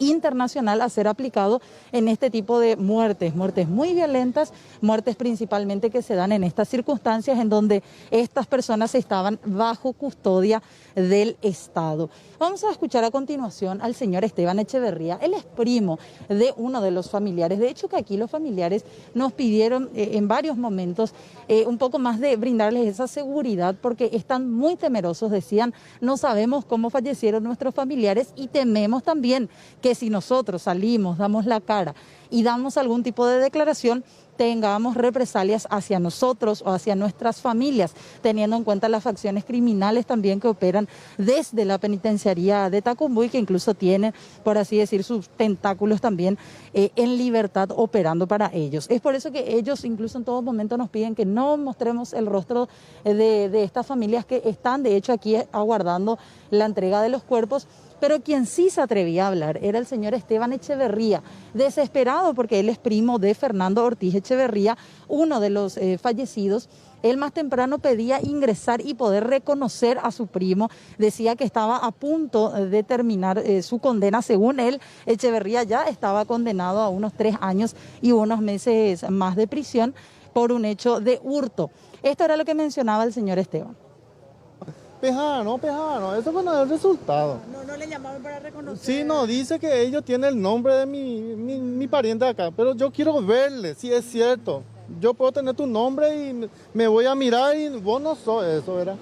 internacional a ser aplicado en este tipo de muertes muy violentas, muertes principalmente que se dan en estas circunstancias en donde estas personas estaban bajo custodia del Estado. Vamos a escuchar a continuación al señor Esteban Echeverría. Él es primo de uno de los familiares. De hecho, que aquí los familiares nos pidieron en varios momentos un poco más de brindarles esa seguridad, porque están muy temerosos. Decían, no sabemos cómo fallecieron nuestros familiares y tememos también que si nosotros salimos, damos la cara y damos algún tipo de declaración, tengamos represalias hacia nosotros o hacia nuestras familias, teniendo en cuenta las facciones criminales también que operan desde la penitenciaría de Tacumbú y que incluso tienen, por así decir, sus tentáculos también en libertad operando para ellos. Es por eso que ellos incluso en todo momento nos piden que no mostremos el rostro de estas familias que están de hecho aquí aguardando la entrega de los cuerpos. Pero quien sí se atrevía a hablar era el señor Esteban Echeverría, desesperado porque él es primo de Fernando Ortiz Echeverría, uno de los fallecidos. Él más temprano pedía ingresar y poder reconocer a su primo. Decía que estaba a punto de terminar su condena. Según él, Echeverría ya estaba condenado a unos 3 años y unos meses más de prisión por un hecho de hurto. Esto era lo que mencionaba el señor Esteban. Pejano, eso fue el resultado. No le llamaron para reconocer. Sí, no, dice que ellos tienen el nombre de mi pariente acá, pero yo quiero verle, si es cierto. Yo puedo tener tu nombre y me voy a mirar y vos no sos eso, ¿verdad?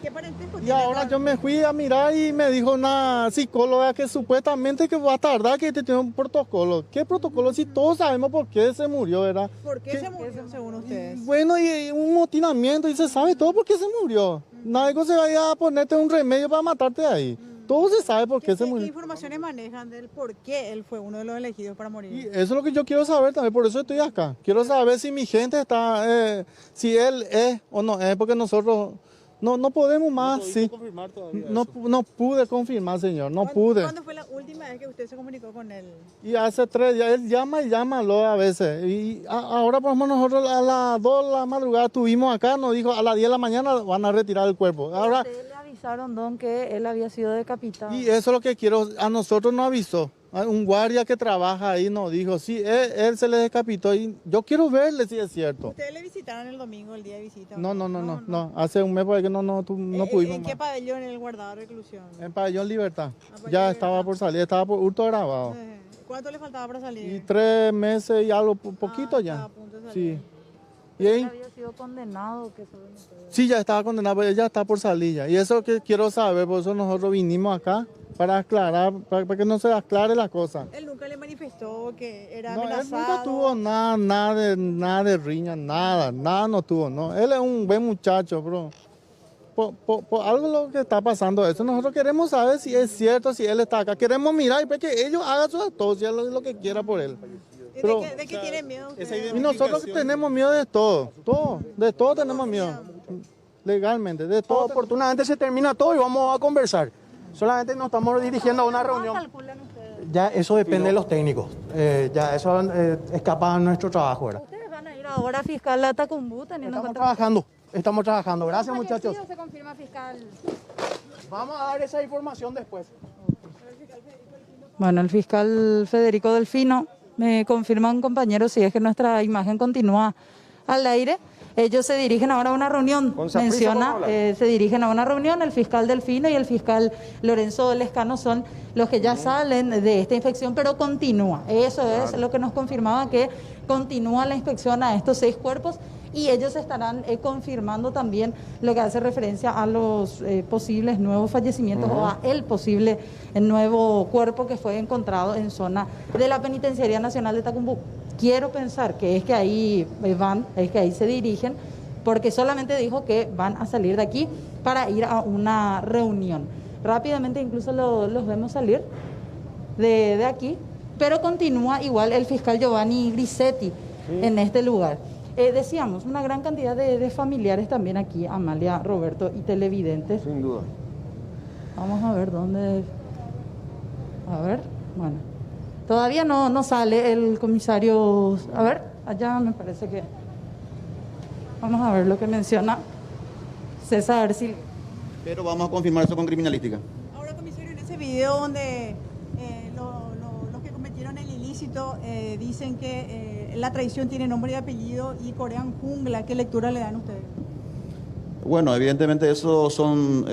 ¿Qué parentesco tiene? Y ahora yo me fui a mirar y me dijo una psicóloga que supuestamente que va a tardar, que te tiene un protocolo. ¿Qué protocolo? Si todos sabemos por qué se murió, ¿verdad? ¿Por qué se murió según ustedes? Bueno, y un motinamiento y se sabe todo por qué se murió. Nadie se vaya a ponerte un remedio para matarte ahí. Todo se sabe por qué se murió. ¿Qué informaciones manejan de él? ¿Por qué él fue uno de los elegidos para morir? Y eso es lo que yo quiero saber también, por eso estoy acá. Quiero saber si mi gente está, si él es o no es, porque nosotros no podemos más. ¿No sí. confirmar todavía no pude confirmar, señor, no pude. ¿Cuándo fue la última vez que usted se comunicó con él? Y hace 3 días, él llama y llámalo a veces. Y ahora, por ejemplo, nosotros a las 2 de la madrugada estuvimos acá, nos dijo a las 10 de la mañana van a retirar el cuerpo. Ahora, le avisaron, don, que él había sido decapitado. y eso es lo que quiero, a nosotros nos avisó. Un guardia que trabaja ahí nos dijo, sí, él se le decapitó y yo quiero verle si es cierto. ¿Ustedes le visitaron el domingo, el día de visita? No, hace un mes porque no pudimos ¿En qué pabellón él guardaba reclusión? En Pabellón Libertad. Ya estaba por salir, estaba por hurto agravado. ¿Cuánto le faltaba para salir? Y 3 meses y algo, poquito ya. Sí. ¿Y él había sido condenado? Sí, ya estaba condenado, pero ya está por salir ya. Y eso que quiero saber, por eso nosotros vinimos acá para aclarar, para que no se aclare la cosa. ¿Él nunca le manifestó que era No, amenazado? él nunca tuvo nada de riña, nada no tuvo, no. Él es un buen muchacho, bro. por algo lo que está pasando eso. Nosotros queremos saber si es cierto, si él está acá. Queremos mirar y ver que ellos hagan su autopsia, lo que quiera por él. Pero, ¿De qué tienen miedo? y nosotros tenemos miedo de todo, de todo tenemos miedo. Legalmente, de todo. Oportunamente se termina todo y vamos a conversar. Solamente nos estamos dirigiendo a una reunión. Ya eso depende de los técnicos. Ya eso escapa a nuestro trabajo. ¿Verdad? ¿Ustedes van a ir ahora a fiscal a Tacumbú teniendo en cuenta? Estamos trabajando. Gracias, muchachos. Se confirma fiscal. Vamos a dar esa información después. Bueno, el fiscal Federico Delfino me confirma un compañero si es que nuestra imagen continúa al aire. Ellos se dirigen ahora a una reunión, menciona, se dirigen a una reunión, el fiscal Delfino y el fiscal Lorenzo Lescano son los que ya salen de esta inspección, pero continúa. Eso es lo que nos confirmaba, que continúa la inspección a estos 6 cuerpos y ellos estarán confirmando también lo que hace referencia a los posibles nuevos fallecimientos o a el posible nuevo cuerpo que fue encontrado en zona de la Penitenciaría Nacional de Tacumbú. Quiero pensar que es que ahí van, es que ahí se dirigen, porque solamente dijo que van a salir de aquí para ir a una reunión. Rápidamente incluso los vemos salir de aquí, pero continúa igual el fiscal Giovanni Grisetti en este lugar. Decíamos, una gran cantidad de familiares también aquí, Amalia, Roberto y televidentes. Sin duda. Vamos a ver dónde... A ver, bueno. Todavía no sale el comisario... A ver, allá me parece que... Vamos a ver lo que menciona César Silva. Pero vamos a confirmar eso con criminalística. Ahora, comisario, en ese video donde los que cometieron el ilícito dicen que la traición tiene nombre y apellido y corean jungla, ¿qué lectura le dan ustedes? Bueno, evidentemente esos son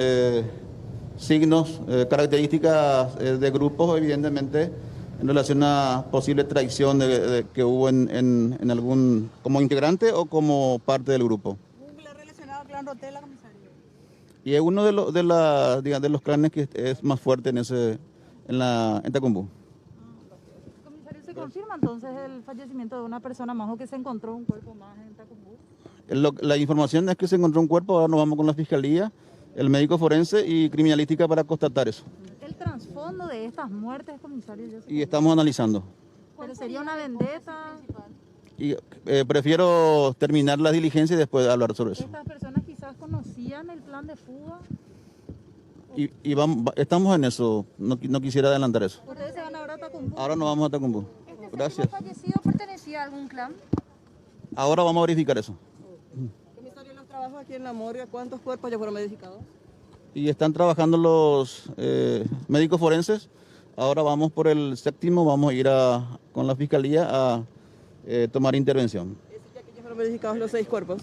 signos, características de grupos, evidentemente, en relación a posible traición que hubo en algún, como integrante o como parte del grupo. ¿Jungla relacionado al clan Rotela, comisario? Y es uno de los clanes que es más fuerte en Tacumbú. Comisario, ¿se confirma entonces el fallecimiento de una persona más o que se encontró un cuerpo más en Tacumbú? La información es que se encontró un cuerpo, ahora nos vamos con la fiscalía, el médico forense y criminalística para constatar eso. El trasfondo de estas muertes, comisario. Y estamos analizando. ¿Pero sería una vendetta? Y prefiero terminar la diligencia y después hablar sobre eso. ¿Estas personas quizás conocían el plan de fuga? Y estamos en eso, no quisiera adelantar eso. ¿Ustedes se van ahora a Tacumbú? Ahora nos vamos a Tacumbú. ¿Este Gracias. fallecido pertenecía a algún clan? Ahora vamos a verificar eso. Comisario, los trabajos aquí en la morgue, ¿cuántos cuerpos ya fueron verificados? Y están trabajando los médicos forenses. Ahora vamos por el 7º, vamos a ir con la fiscalía a tomar intervención. ¿Es ya que ya fueron verificados los 6 cuerpos?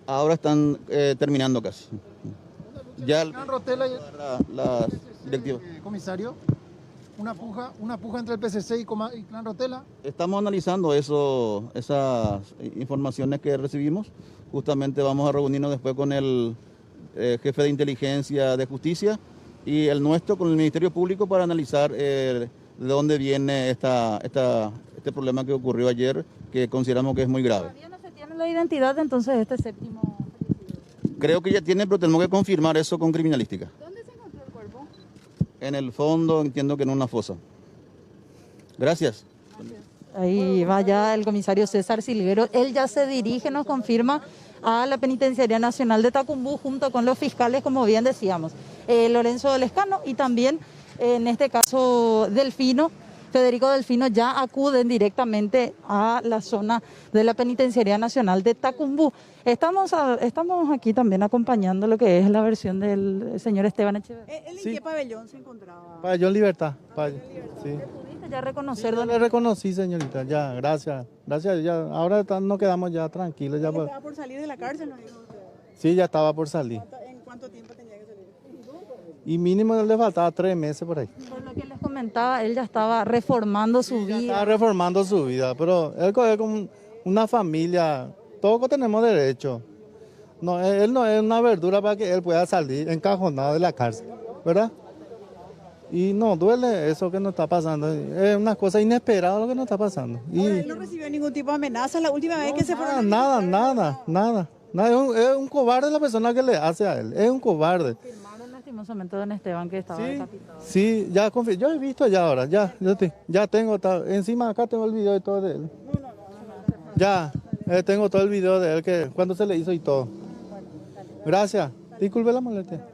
Ahora están terminando casi. Ya la directiva. Comisario, una puja entre el PCC y Clan Rotela. Estamos analizando esas informaciones que recibimos. Justamente vamos a reunirnos después con el jefe de inteligencia de justicia y el nuestro con el Ministerio Público para analizar de dónde viene este problema que ocurrió ayer, que consideramos que es muy grave. ¿Todavía no se tiene la identidad entonces de este 7º? Creo que ya tiene, pero tenemos que confirmar eso con criminalística. ¿Dónde se encontró el cuerpo? En el fondo, entiendo que en una fosa. Gracias. Ahí va ya el comisario César Silguero. Él ya se dirige, nos confirma, a la Penitenciaría Nacional de Tacumbú junto con los fiscales, como bien decíamos, Lorenzo Lescano y también, en este caso, Delfino. Federico Delfino ya acuden directamente a la zona de la Penitenciaría Nacional de Tacumbú. Estamos aquí también acompañando lo que es la versión del señor Esteban Echeverría. ¿En qué pabellón se encontraba? Pabellón Libertad. Sí. ¿Pudiste ya reconocer Sí, dónde? le reconocí, señorita, ya, gracias. Gracias, ya, ahora nos quedamos ya tranquilos. Ya, ¿Estaba por salir de la cárcel, no dijo usted? Sí, ya estaba por salir. ¿En cuánto tiempo tenía que salir? Y mínimo le faltaba 3 meses por ahí. Por lo que les comentaba, él ya estaba reformando su vida. Estaba reformando su vida, pero él es como una familia, todos tenemos derecho. No, él no es una verdura para que él pueda salir encajonado de la cárcel, ¿verdad? Y no duele eso que nos está pasando, es una cosa inesperada lo que nos está pasando. Ahora, ¿él no recibió ningún tipo de amenaza la última vez que se fueron? Nada, No, es un cobarde la persona que le hace a él, es un cobarde. Firmaron lastimosamente don Esteban que estaba decapitado. Sí, ya yo he visto ya ahora, ya tengo, encima acá tengo el video de todo de él. Ya, tengo todo el video de él, que cuando se le hizo y todo. Gracias, disculpe la molestia.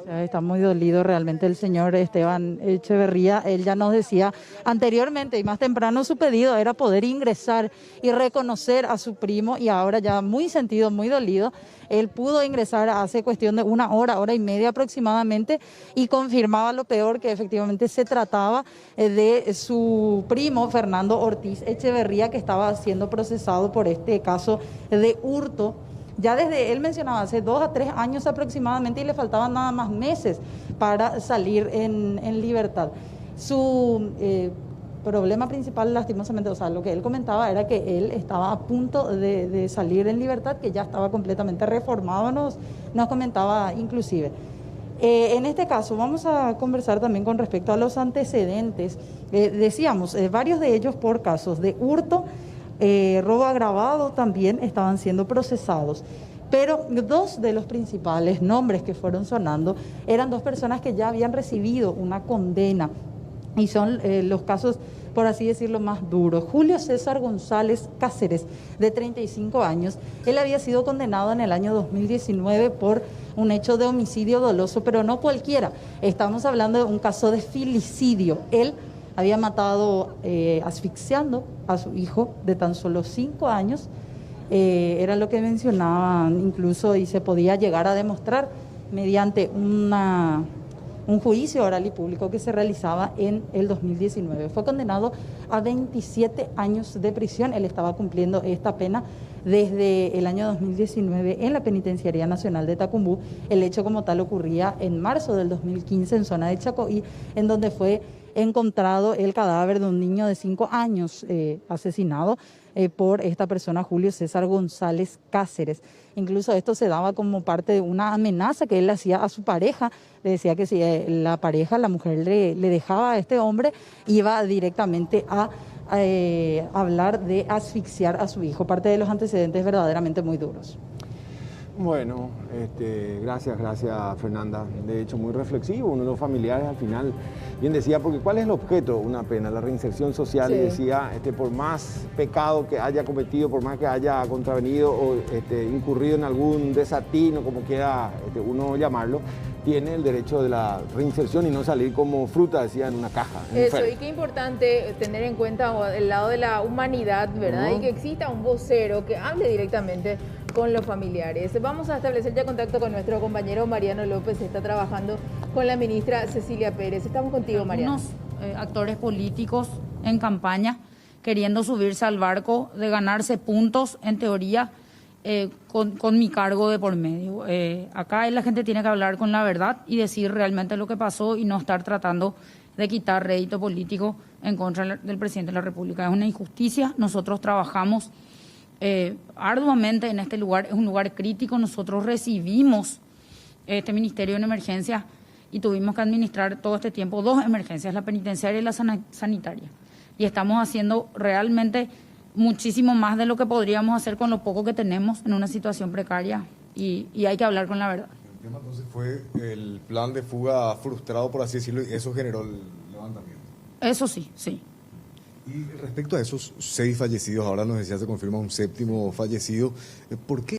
Está muy dolido realmente el señor Esteban Echeverría. Él ya nos decía anteriormente y más temprano su pedido era poder ingresar y reconocer a su primo, y ahora ya muy sentido, muy dolido, él pudo ingresar hace cuestión de una hora y media aproximadamente, y confirmaba lo peor, que efectivamente se trataba de su primo Fernando Ortiz Echeverría, que estaba siendo procesado por este caso de hurto. Ya desde, él mencionaba, hace 2 a 3 años aproximadamente, y le faltaban nada más meses para salir en libertad. Su problema principal, lastimosamente, o sea, lo que él comentaba era que él estaba a punto de salir en libertad, que ya estaba completamente reformado, nos comentaba inclusive. En este caso vamos a conversar también con respecto a los antecedentes. Decíamos, varios de ellos por casos de hurto, robo agravado también estaban siendo procesados. Pero 2 de los principales nombres que fueron sonando eran 2 personas que ya habían recibido una condena, y son los casos, por así decirlo, más duros. Julio César González Cáceres, de 35 años, él había sido condenado en el año 2019 por un hecho de homicidio doloso, pero no cualquiera. Estamos hablando de un caso de filicidio. Él había matado asfixiando a su hijo de tan solo 5 años. Era lo que mencionaban incluso, y se podía llegar a demostrar mediante un juicio oral y público que se realizaba en el 2019. Fue condenado a 27 años de prisión. Él estaba cumpliendo esta pena desde el año 2019 en la Penitenciaría Nacional de Tacumbú. El hecho como tal ocurría en marzo del 2015 en zona de Chacoí, en donde fue encontrado el cadáver de un niño de 5 años asesinado por esta persona, Julio César González Cáceres. Incluso esto se daba como parte de una amenaza que él le hacía a su pareja. Le decía que si la pareja, la mujer le dejaba a este hombre, iba directamente a hablar de asfixiar a su hijo. Parte de los antecedentes verdaderamente muy duros. Bueno, gracias Fernanda. De hecho, muy reflexivo. Uno de los familiares al final bien decía, porque ¿cuál es el objeto de una pena? La reinserción social. Sí. Y decía, por más pecado que haya cometido, por más que haya contravenido o incurrido en algún desatino, como quiera uno llamarlo, tiene el derecho de la reinserción y no salir como fruta, decía, en una caja. Eso, y qué importante tener en cuenta el lado de la humanidad, ¿verdad? Y que exista un vocero que hable directamente con los familiares. Vamos a establecer ya contacto con nuestro compañero Mariano López, está trabajando con la ministra Cecilia Pérez. Estamos contigo, Mariano. Unos actores políticos en campaña queriendo subirse al barco de ganarse puntos, en teoría, con mi cargo de por medio. Acá la gente tiene que hablar con la verdad y decir realmente lo que pasó y no estar tratando de quitar rédito político en contra del presidente de la República. Es una injusticia. Nosotros trabajamos arduamente en este lugar, es un lugar crítico. Nosotros recibimos este Ministerio en Emergencias y tuvimos que administrar todo este tiempo 2 emergencias, la penitenciaria y la sanitaria. Y estamos haciendo realmente muchísimo más de lo que podríamos hacer con lo poco que tenemos en una situación precaria, y hay que hablar con la verdad. El tema entonces fue el plan de fuga frustrado, por así decirlo, y eso generó el levantamiento. Eso sí, sí. Y respecto a esos 6 fallecidos, ahora nos decía se confirma un 7º fallecido, ¿por qué?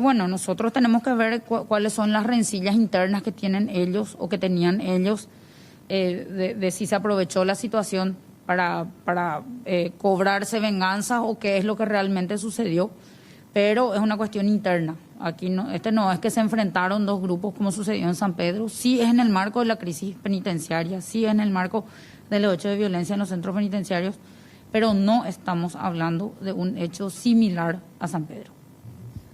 Bueno, nosotros tenemos que ver cuáles son las rencillas internas que tienen ellos o que tenían ellos, de si se aprovechó la situación para cobrarse venganza o qué es lo que realmente sucedió, pero es una cuestión interna. Aquí no es que se enfrentaron 2 grupos como sucedió en San Pedro, sí es en el marco de la crisis penitenciaria, sí es en el marco de los hechos de violencia en los centros penitenciarios, pero no estamos hablando de un hecho similar a San Pedro.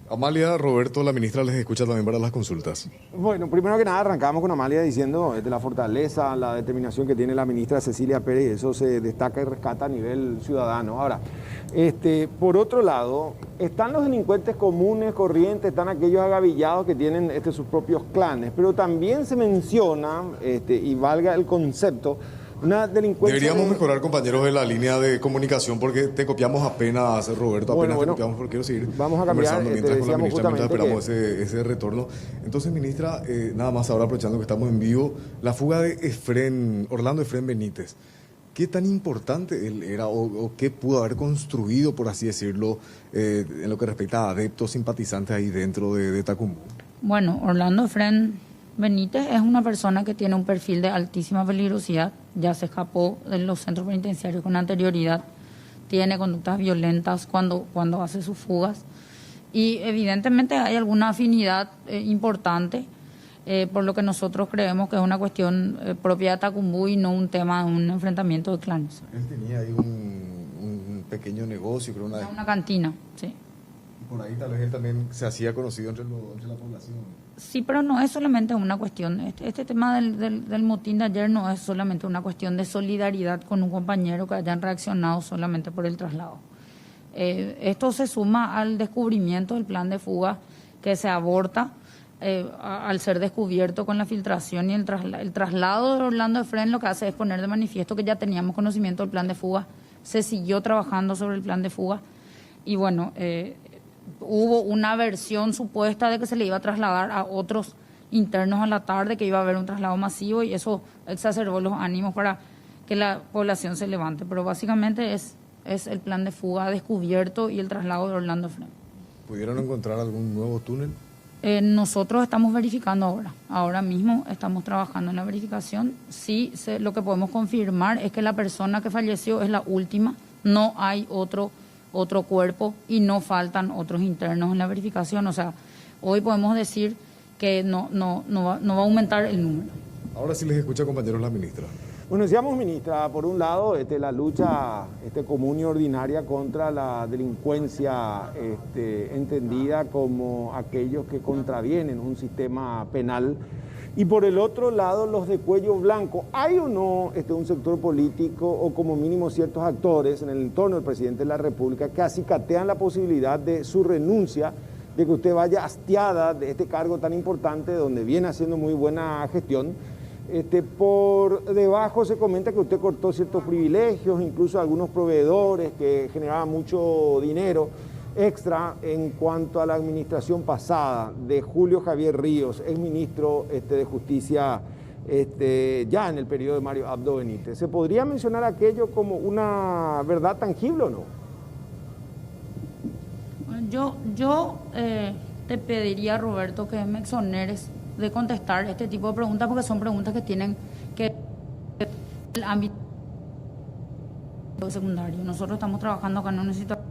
Amalia, Roberto, la ministra les escucha también para las consultas. Bueno, primero que nada arrancamos con Amalia diciendo de la fortaleza, la determinación que tiene la ministra Cecilia Pérez, y eso se destaca y rescata a nivel ciudadano. Ahora, por otro lado, están los delincuentes comunes, corrientes, están aquellos agavillados que tienen sus propios clanes, pero también se menciona, y valga el concepto, Una delincuencia... Deberíamos mejorar, compañeros, de la línea de comunicación porque te copiamos apenas, Roberto, apenas te copiamos porque quiero seguir vamos a cambiar, conversando mientras con la ministra, mientras esperamos que... ese retorno. Entonces, ministra, nada más ahora aprovechando que estamos en vivo, la fuga de Orlando Efrén Benítez. ¿Qué tan importante él era o qué pudo haber construido, por así decirlo, en lo que respecta a adeptos, simpatizantes ahí dentro de Tacumbú? Bueno, Orlando Efrén Benítez es una persona que tiene un perfil de altísima peligrosidad, ya se escapó de los centros penitenciarios con anterioridad, tiene conductas violentas cuando hace sus fugas y evidentemente hay alguna afinidad importante, por lo que nosotros creemos que es una cuestión propia de Tacumbú y no un tema de un enfrentamiento de clanes. Él tenía ahí un pequeño negocio, creo una cantina, sí. Y por ahí tal vez él también se hacía conocido entre la población. Sí, pero no es solamente una cuestión, este tema del motín de ayer no es solamente una cuestión de solidaridad con un compañero que hayan reaccionado solamente por el traslado. Esto se suma al descubrimiento del plan de fuga que se aborta al ser descubierto con la filtración y el traslado de Orlando Efrén. Lo que hace es poner de manifiesto que ya teníamos conocimiento del plan de fuga, se siguió trabajando sobre el plan de fuga y bueno, hubo una versión supuesta de que se le iba a trasladar a otros internos a la tarde, que iba a haber un traslado masivo y eso exacerbó los ánimos para que la población se levante, pero básicamente es el plan de fuga descubierto y el traslado de Orlando Efrén. ¿Pudieron encontrar algún nuevo túnel? Nosotros estamos verificando ahora mismo estamos trabajando en la verificación. Sí, lo que podemos confirmar es que la persona que falleció es la última, no hay otro cuerpo y no faltan otros internos en la verificación. O sea, hoy podemos decir que no va a aumentar el número. Ahora sí les escucha, compañeros, la ministra. Bueno, decíamos, ministra, por un lado, la lucha común y ordinaria contra la delincuencia entendida como aquellos que contravienen un sistema penal. Y por el otro lado, los de cuello blanco. ¿Hay o no un sector político o como mínimo ciertos actores en el entorno del presidente de la República que acicatean la posibilidad de su renuncia, de que usted vaya hastiada de este cargo tan importante donde viene haciendo muy buena gestión? Por debajo se comenta que usted cortó ciertos privilegios, incluso algunos proveedores que generaban mucho dinero extra en cuanto a la administración pasada de Julio Javier Ríos, ex ministro de Justicia ya en el periodo de Mario Abdo Benítez. ¿Se podría mencionar aquello como una verdad tangible o no? Yo te pediría, Roberto, que me exoneres de contestar este tipo de preguntas porque son preguntas que tienen que el ámbito secundario. Nosotros estamos trabajando acá en una situación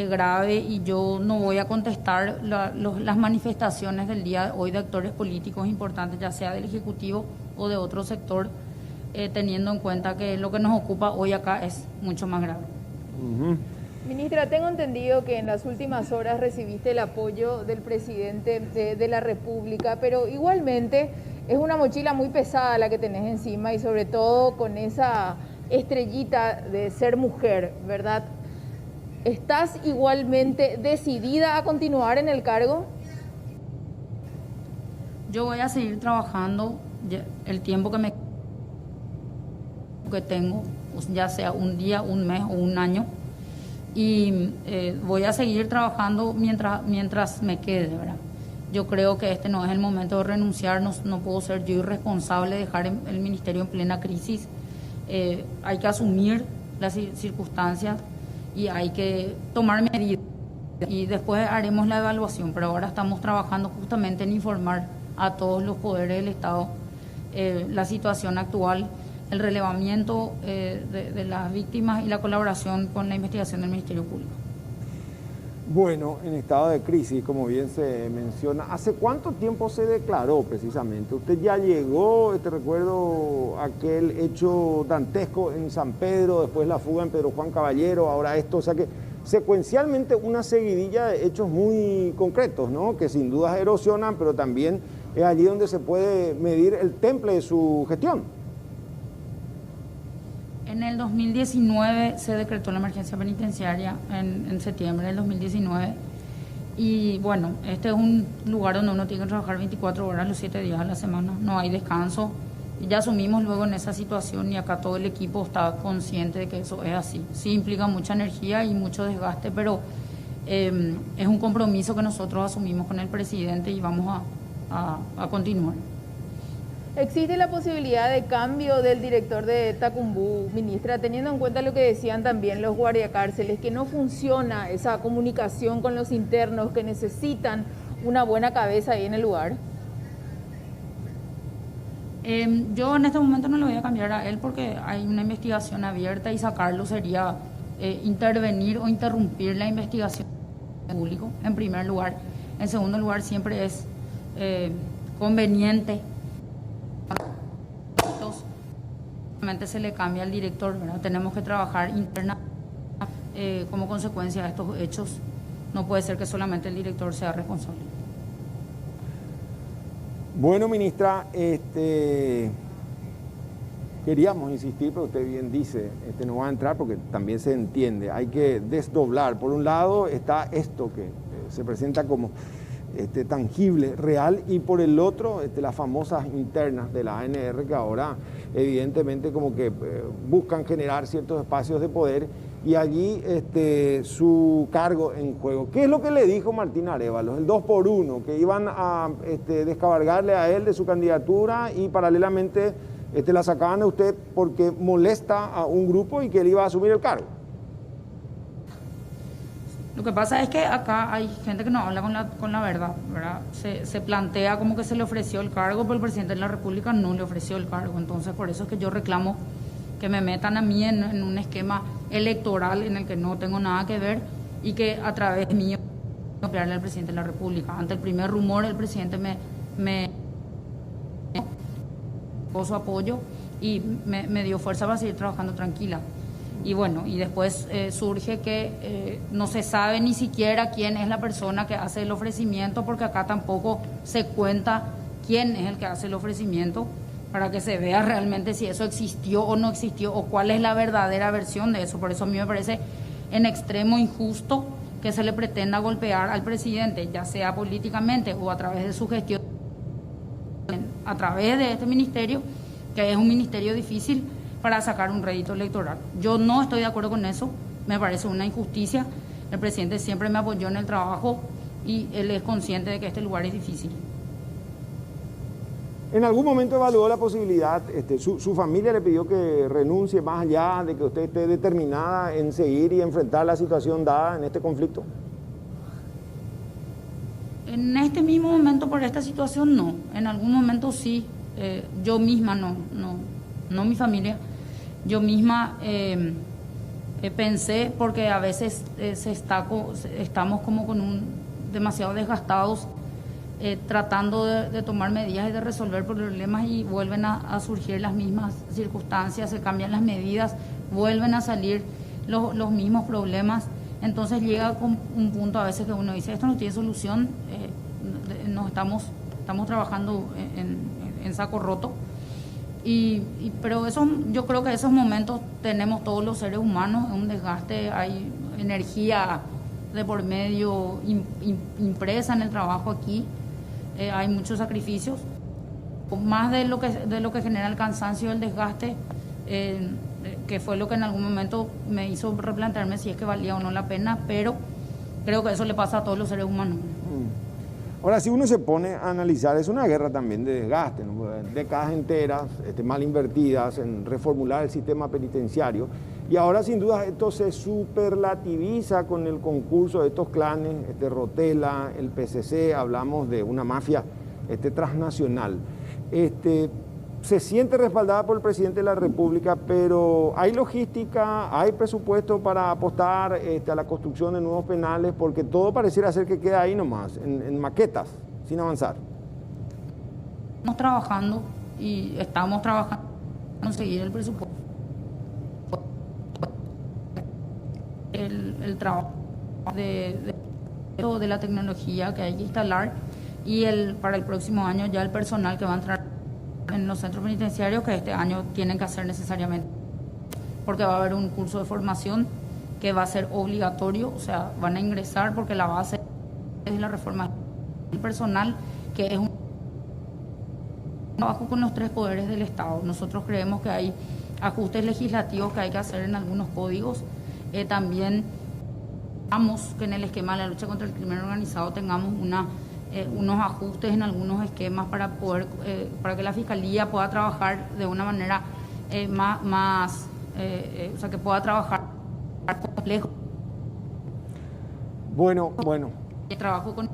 grave y yo no voy a contestar las manifestaciones del día de hoy de actores políticos importantes, ya sea del Ejecutivo o de otro sector, teniendo en cuenta que lo que nos ocupa hoy acá es mucho más grave. Ministra, tengo entendido que en las últimas horas recibiste el apoyo del presidente de la República, pero igualmente es una mochila muy pesada la que tenés encima y sobre todo con esa estrellita de ser mujer, ¿verdad? ¿Estás igualmente decidida a continuar en el cargo? Yo voy a seguir trabajando el tiempo que tengo, ya sea un día, un mes o un año. Y voy a seguir trabajando mientras me quede, ¿verdad? Yo creo que este no es el momento de renunciar, no puedo ser yo irresponsable de dejar el ministerio en plena crisis. Hay que asumir las circunstancias y hay que tomar medidas y después haremos la evaluación, pero ahora estamos trabajando justamente en informar a todos los poderes del Estado la situación actual, el relevamiento de las víctimas y la colaboración con la investigación del Ministerio Público. Bueno, en estado de crisis, como bien se menciona, ¿hace cuánto tiempo se declaró precisamente? Usted ya llegó, recuerdo aquel hecho dantesco en San Pedro, después la fuga en Pedro Juan Caballero, ahora esto, o sea que secuencialmente una seguidilla de hechos muy concretos, ¿no? Que sin duda erosionan, pero también es allí donde se puede medir el temple de su gestión. En el 2019 se decretó la emergencia penitenciaria, en septiembre del 2019, y bueno, este es un lugar donde uno tiene que trabajar 24 horas los 7 días a la semana, no hay descanso, ya asumimos luego en esa situación y acá todo el equipo está consciente de que eso es así. Sí implica mucha energía y mucho desgaste, pero es un compromiso que nosotros asumimos con el presidente y vamos a continuar. ¿Existe la posibilidad de cambio del director de Tacumbú, ministra, teniendo en cuenta lo que decían también los guardiacárceles, que no funciona esa comunicación con los internos, que necesitan una buena cabeza ahí en el lugar? Yo en este momento no le voy a cambiar a él porque hay una investigación abierta y sacarlo sería intervenir o interrumpir la investigación pública, en primer lugar. En segundo lugar, siempre es conveniente. Se le cambia al director, ¿verdad? Tenemos que trabajar internamente como consecuencia de estos hechos. No puede ser que solamente el director sea responsable. Bueno, ministra, queríamos insistir, pero usted bien dice, no va a entrar porque también se entiende. Hay que desdoblar. Por un lado está esto que se presenta como tangible, real, y por el otro las famosas internas de la ANR que ahora evidentemente como que buscan generar ciertos espacios de poder y allí su cargo en juego. ¿Qué es lo que le dijo Martín Arévalos? El 2 por 1, que iban a descabalgarle a él de su candidatura y paralelamente la sacaban a usted porque molesta a un grupo y que él iba a asumir el cargo. Lo que pasa es que acá hay gente que no habla con la verdad, ¿verdad? Se plantea como que se le ofreció el cargo, pero el presidente de la República no le ofreció el cargo. Entonces, por eso es que yo reclamo que me metan a mí en un esquema electoral en el que no tengo nada que ver y que a través mío copiarle al presidente de la República. Ante el primer rumor, el presidente me dio su apoyo y me dio fuerza para seguir trabajando tranquila. Y bueno, y después surge que no se sabe ni siquiera quién es la persona que hace el ofrecimiento, porque acá tampoco se cuenta quién es el que hace el ofrecimiento para que se vea realmente si eso existió o no existió o cuál es la verdadera versión de eso. Por eso a mí me parece en extremo injusto que se le pretenda golpear al presidente, ya sea políticamente o a través de su gestión, a través de este ministerio, que es un ministerio difícil para sacar un rédito electoral. Yo no estoy de acuerdo con eso, me parece una injusticia. El presidente siempre me apoyó en el trabajo y él es consciente de que este lugar es difícil. ¿En algún momento evaluó la posibilidad, su familia le pidió que renuncie más allá de que usted esté determinada en seguir y enfrentar la situación dada en este conflicto? En este mismo momento, por esta situación, no. En algún momento sí, yo misma no mi familia. Yo misma pensé, porque a veces estamos como demasiado desgastados tratando de tomar medidas y de resolver problemas y vuelven a surgir las mismas circunstancias, se cambian las medidas, vuelven a salir los mismos problemas. Entonces llega con un punto a veces que uno dice, esto no tiene solución, estamos trabajando en saco roto. Pero eso, yo creo que esos momentos tenemos todos los seres humanos, un desgaste, hay energía de por medio impresa en el trabajo aquí, hay muchos sacrificios, más de lo que genera el cansancio y el desgaste, que fue lo que en algún momento me hizo replantearme si es que valía o no la pena, pero creo que eso le pasa a todos los seres humanos. Ahora, si uno se pone a analizar, es una guerra también de desgaste, ¿no? Décadas enteras mal invertidas en reformular el sistema penitenciario. Y ahora, sin duda, esto se superlativiza con el concurso de estos clanes, Rotela, el PCC, hablamos de una mafia transnacional. Se siente respaldada por el presidente de la República, pero ¿hay logística, hay presupuesto para apostar a la construcción de nuevos penales? Porque todo pareciera ser que queda ahí nomás, en maquetas, sin avanzar. Estamos trabajando y estamos trabajando en conseguir el presupuesto. El trabajo de la tecnología que hay que instalar y para el próximo año ya el personal que va a entrar en los centros penitenciarios, que este año tienen que hacer necesariamente, porque va a haber un curso de formación que va a ser obligatorio, o sea, van a ingresar porque la base es la reforma personal, que es trabajo con los tres poderes del Estado. Nosotros creemos que hay ajustes legislativos que hay que hacer en algunos códigos. También vamos que en el esquema de la lucha contra el crimen organizado tengamos unos ajustes en algunos esquemas para poder para que la Fiscalía pueda trabajar de una manera o sea, que pueda trabajar complejo. Bueno. Trabajo con...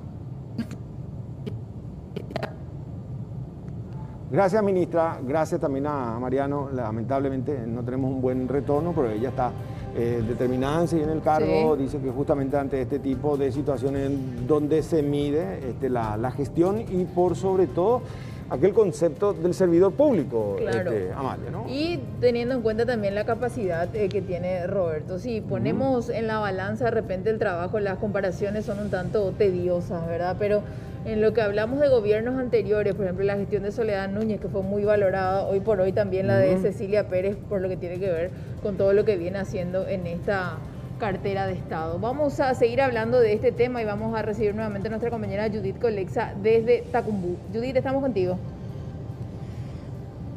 Gracias, ministra. Gracias también a Mariano. Lamentablemente no tenemos un buen retorno, pero ella está determinada en seguir en el cargo. Sí. Dice que justamente ante este tipo de situaciones donde se mide la gestión y por sobre todo aquel concepto del servidor público, claro. Amalia, ¿no? Y teniendo en cuenta también la capacidad que tiene Roberto. Si ponemos en la balanza de repente el trabajo, las comparaciones son un tanto tediosas, ¿verdad? Pero en lo que hablamos de gobiernos anteriores, por ejemplo la gestión de Soledad Núñez, que fue muy valorada, hoy por hoy también la de Cecilia Pérez, por lo que tiene que ver con todo lo que viene haciendo en esta cartera de Estado. Vamos a seguir hablando de este tema y vamos a recibir nuevamente a nuestra compañera Judith Colexa desde Tacumbú. Judith, estamos contigo.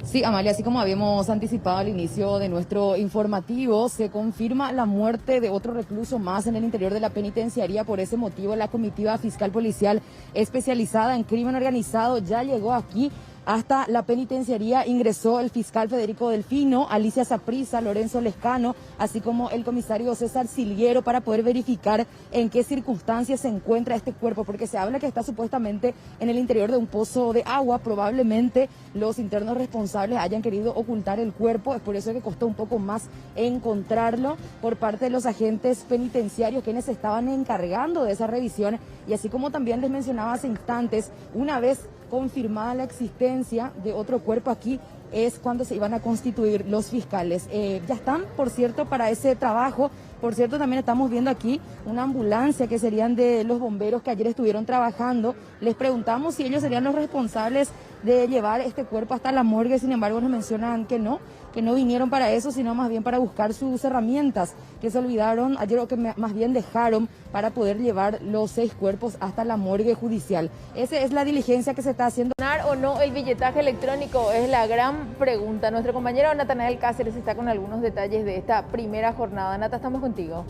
Sí, Amalia, así como habíamos anticipado al inicio de nuestro informativo, se confirma la muerte de otro recluso más en el interior de la penitenciaría. Por ese motivo, la comitiva fiscal policial especializada en crimen organizado ya llegó aquí. Hasta la penitenciaría ingresó el fiscal Federico Delfino, Alicia Saprissa, Lorenzo Lescano, así como el comisario César Silguero, para poder verificar en qué circunstancias se encuentra este cuerpo, porque se habla que está supuestamente en el interior de un pozo de agua. Probablemente los internos responsables hayan querido ocultar el cuerpo, es por eso que costó un poco más encontrarlo por parte de los agentes penitenciarios, quienes se estaban encargando de esa revisión. Y así como también les mencionaba hace instantes, una vez confirmada la existencia de otro cuerpo aquí, es cuando se iban a constituir los fiscales. Ya están, por cierto, para ese trabajo. Por cierto, también estamos viendo aquí una ambulancia que serían de los bomberos que ayer estuvieron trabajando. Les preguntamos si ellos serían los responsables de llevar este cuerpo hasta la morgue, sin embargo nos mencionan que no vinieron para eso, sino más bien para buscar sus herramientas, que se olvidaron ayer o que más bien dejaron para poder llevar los 6 cuerpos hasta la morgue judicial. Esa es la diligencia que se está haciendo. ¿O no el billetaje electrónico? Es la gran pregunta. Nuestro compañero Natanael Cáceres está con algunos detalles de esta primera jornada. Nata, estamos contigo.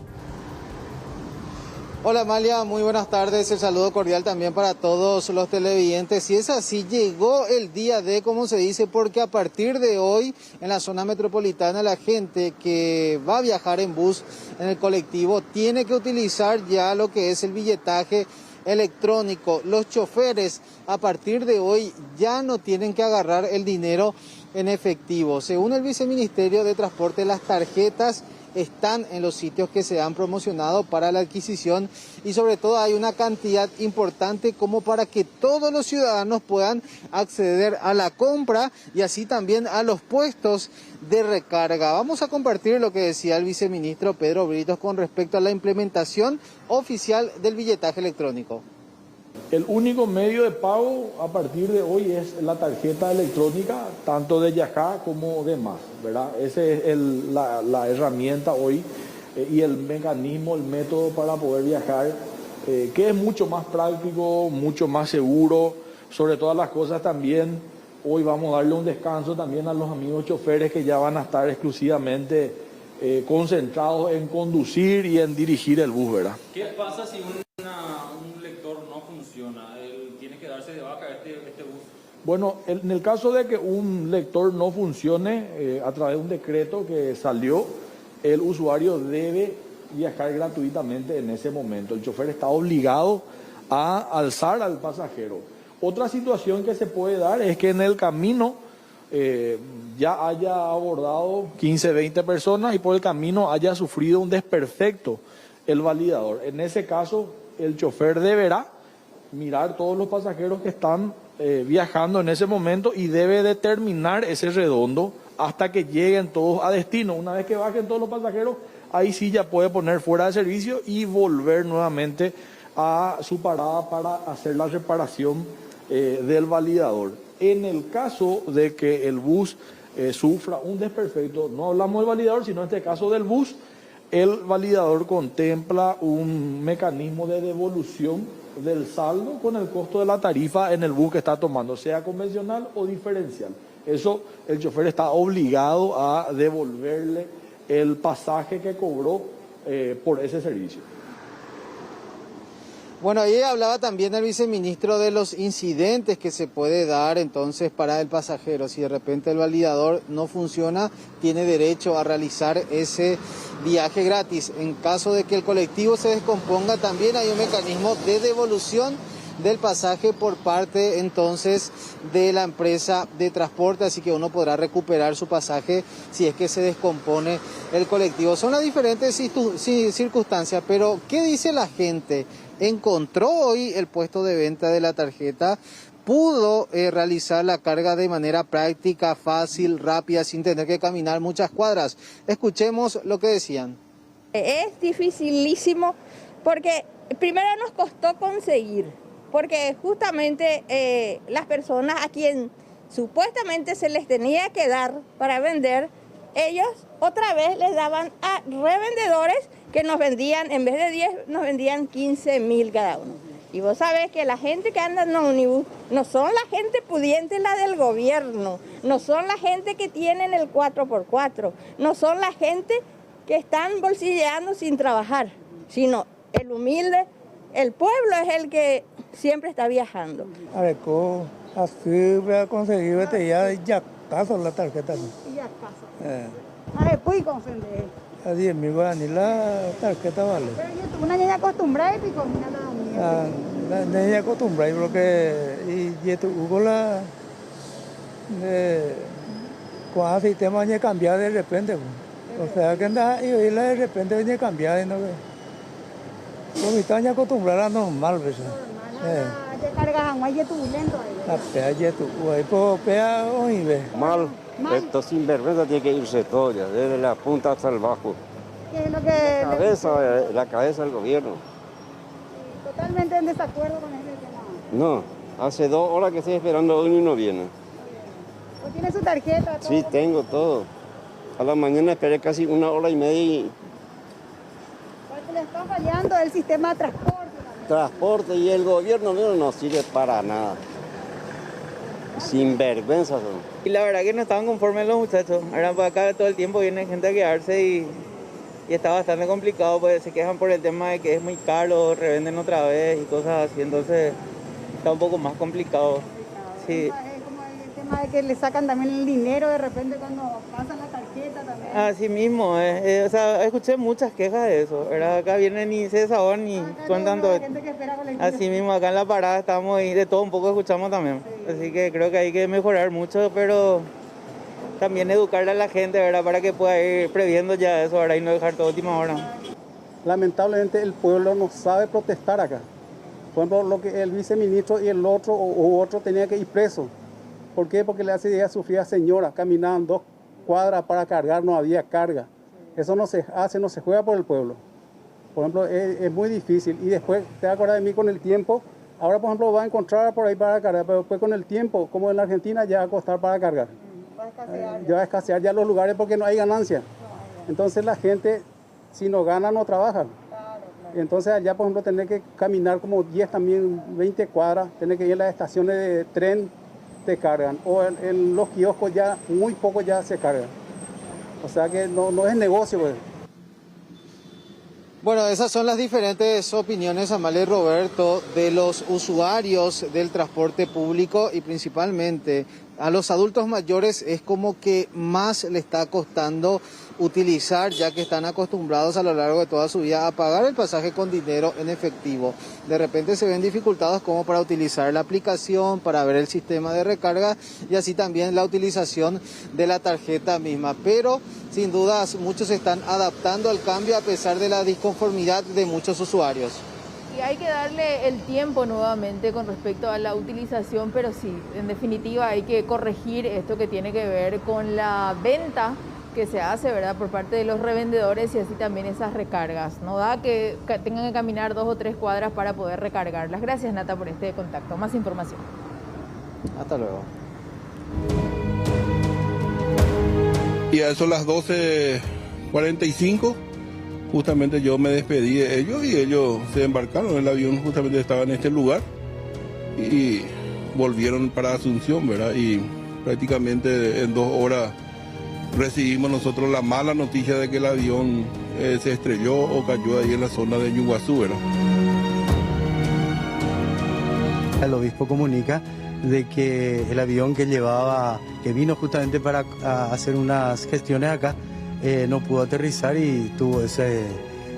Hola Amalia, muy buenas tardes, el saludo cordial también para todos los televidentes. Si es así, llegó el día D, como se dice, porque a partir de hoy en la zona metropolitana la gente que va a viajar en bus, en el colectivo, tiene que utilizar ya lo que es el billetaje electrónico. Los choferes a partir de hoy ya no tienen que agarrar el dinero en efectivo. Según el Viceministerio de Transporte, las tarjetas están en los sitios que se han promocionado para la adquisición y sobre todo hay una cantidad importante como para que todos los ciudadanos puedan acceder a la compra y así también a los puestos de recarga. Vamos a compartir lo que decía el viceministro Pedro Britos con respecto a la implementación oficial del billetaje electrónico. El único medio de pago a partir de hoy es la tarjeta electrónica, tanto de Yajá como de más, ¿verdad? Esa es la herramienta hoy y el mecanismo, el método para poder viajar, que es mucho más práctico, mucho más seguro. Sobre todas las cosas también, hoy vamos a darle un descanso también a los amigos choferes que ya van a estar exclusivamente concentrados en conducir y en dirigir el bus, ¿verdad? ¿Qué pasa si un lector no funciona? ¿Tiene que darse de baja este bus? Bueno, en el caso de que un lector no funcione, a través de un decreto que salió, el usuario debe viajar gratuitamente en ese momento. El chofer está obligado a alzar al pasajero. Otra situación que se puede dar es que en el camino ya haya abordado 15, 20 personas y por el camino haya sufrido un desperfecto el validador. En ese caso, el chofer deberá mirar todos los pasajeros que están viajando en ese momento y debe determinar ese redondo hasta que lleguen todos a destino. Una vez que bajen todos los pasajeros, ahí sí ya puede poner fuera de servicio y volver nuevamente a su parada para hacer la reparación del validador. En el caso de que el bus sufra un desperfecto, no hablamos del validador, sino en este caso del bus, el validador contempla un mecanismo de devolución del saldo con el costo de la tarifa en el bus que está tomando, sea convencional o diferencial. Eso, el chofer está obligado a devolverle el pasaje que cobró por ese servicio. Bueno, ahí hablaba también el viceministro de los incidentes que se puede dar entonces para el pasajero. Si de repente el validador no funciona, tiene derecho a realizar ese viaje gratis. En caso de que el colectivo se descomponga, también hay un mecanismo de devolución del pasaje por parte entonces de la empresa de transporte, así que uno podrá recuperar su pasaje si es que se descompone el colectivo. Son las diferentes circunstancias, pero ¿qué dice la gente? Encontró hoy el puesto de venta de la tarjeta, pudo realizar la carga de manera práctica, fácil, rápida, sin tener que caminar muchas cuadras. Escuchemos lo que decían. Es dificilísimo porque primero nos costó conseguir, porque justamente las personas a quien supuestamente se les tenía que dar para vender, ellos otra vez les daban a revendedores que nos vendían, en vez de 10, nos vendían 15.000 cada uno. Y vos sabés que la gente que anda en ómnibus no son la gente pudiente, la del gobierno, no son la gente que tienen el 4x4, no son la gente que están bolsilleando sin trabajar, sino el humilde, el pueblo es el que siempre está viajando. Areco, así voy a conseguir ya caso la tarjeta. Ya caso. Areco y confender. A 10.000 guaraní la tarjeta vale. Pero yo una niña acostumbrada y pico nada. La niña acostumbrada porque y tu Hugo la con el sistema ya cambiar de repente. O sea que anda y hoy de repente viene cambiar y no ve. Porque están acostumbrados a normal, ¿ves? Ya cargas agua y tu lento ahí. La pea ya tu ahí pues pea hoy ve. Mal. Esto sin vergüenza tiene que irse todo ya, desde la punta hasta el bajo. ¿Qué es lo que La cabeza del gobierno. Totalmente en desacuerdo con ese tema. No, hace 2 horas que estoy esperando hoy y no viene. ¿O tiene su tarjeta? Todo? Sí, tengo todo. A la mañana esperé casi 1 hora y media y... Porque le está fallando el sistema de transporte. Transporte y el gobierno no sirve para nada. Sin vergüenza son. Y la verdad que no estaban conformes los muchachos. Ahora para acá todo el tiempo viene gente a quedarse y está bastante complicado, pues se quejan por el tema de que es muy caro, revenden otra vez y cosas así, entonces está un poco más complicado. Sí. Es como el tema de que le sacan también el dinero de repente cuando pasan la tarjeta también. Así mismo, o sea, escuché muchas quejas de eso. ¿Verdad? Acá vienen y se desahogan y cuentan todo. Así mismo, acá en la parada estamos y de todo un poco escuchamos también. Sí. Así que creo que hay que mejorar mucho, pero también educarle a la gente, ¿verdad? Para que pueda ir previendo ya eso, ¿verdad? Y no dejar todo última hora. Lamentablemente el pueblo no sabe protestar acá. Por ejemplo, lo que el viceministro y el otro o otro tenía que ir preso. ¿Por qué? Porque le hace día sufrir a señoras, caminaban 2 cuadras para cargar, no había carga. Eso no se hace, no se juega por el pueblo. Por ejemplo, es muy difícil. Y después, te acuerdas de mí con el tiempo, ahora por ejemplo va a encontrar por ahí para cargar, pero después con el tiempo, como en la Argentina, ya va a costar para cargar. Ya va a escasear ya los lugares porque no hay ganancia. Entonces la gente, si no gana, no trabaja. Entonces allá, por ejemplo, tener que caminar como 10, también 20 cuadras, tener que ir a las estaciones de tren, te cargan. O en los kioscos ya, muy poco ya se cargan. O sea que no es negocio, pues. Bueno, esas son las diferentes opiniones, Amalia y Roberto, de los usuarios del transporte público y principalmente a los adultos mayores es como que más le está costando utilizar, ya que están acostumbrados a lo largo de toda su vida a pagar el pasaje con dinero en efectivo. De repente se ven dificultados como para utilizar la aplicación, para ver el sistema de recarga y así también la utilización de la tarjeta misma. Pero sin dudas muchos se están adaptando al cambio a pesar de la disconformidad de muchos usuarios. Y hay que darle el tiempo nuevamente con respecto a la utilización, pero sí, en definitiva hay que corregir esto que tiene que ver con la venta que se hace, ¿verdad?, por parte de los revendedores y así también esas recargas. No da que tengan que caminar 2 o 3 cuadras para poder recargarlas. Gracias, Nata, por este contacto. Más información. Hasta luego. Y a eso las 12:45 Justamente yo me despedí de ellos y ellos se embarcaron. El avión justamente estaba en este lugar y volvieron para Asunción, ¿verdad? Y prácticamente en 2 horas recibimos nosotros la mala noticia de que el avión se estrelló o cayó ahí en la zona de Ñuguazú, ¿verdad? El obispo comunica de que el avión que vino justamente para hacer unas gestiones acá, no pudo aterrizar y tuvo ese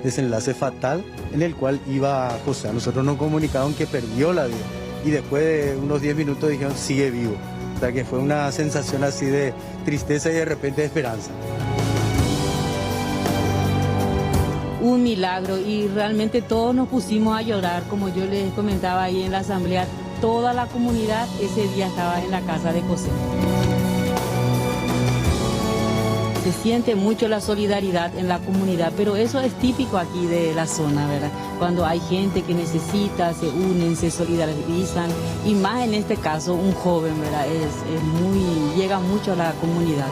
desenlace fatal en el cual iba José. A nosotros nos comunicaron que perdió la vida y después de unos 10 minutos dijeron sigue vivo. O sea que fue una sensación así de tristeza y de repente de esperanza. Un milagro y realmente todos nos pusimos a llorar, como yo les comentaba ahí en la asamblea. Toda la comunidad ese día estaba en la casa de José. Se siente mucho la solidaridad en la comunidad, pero eso es típico aquí de la zona, ¿verdad? Cuando hay gente que necesita, se unen, se solidarizan, y más en este caso un joven, ¿verdad? Llega mucho a la comunidad.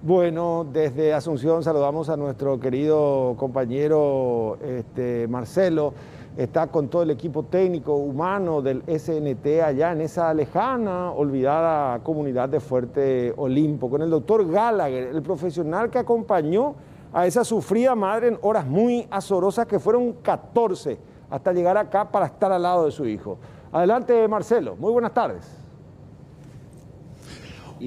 Bueno, desde Asunción saludamos a nuestro querido compañero Marcelo. Está con todo el equipo técnico humano del SNT allá en esa lejana, olvidada comunidad de Fuerte Olimpo, con el doctor Gallagher, el profesional que acompañó a esa sufrida madre en horas muy azorosas, que fueron 14 hasta llegar acá para estar al lado de su hijo. Adelante, Marcelo. Muy buenas tardes.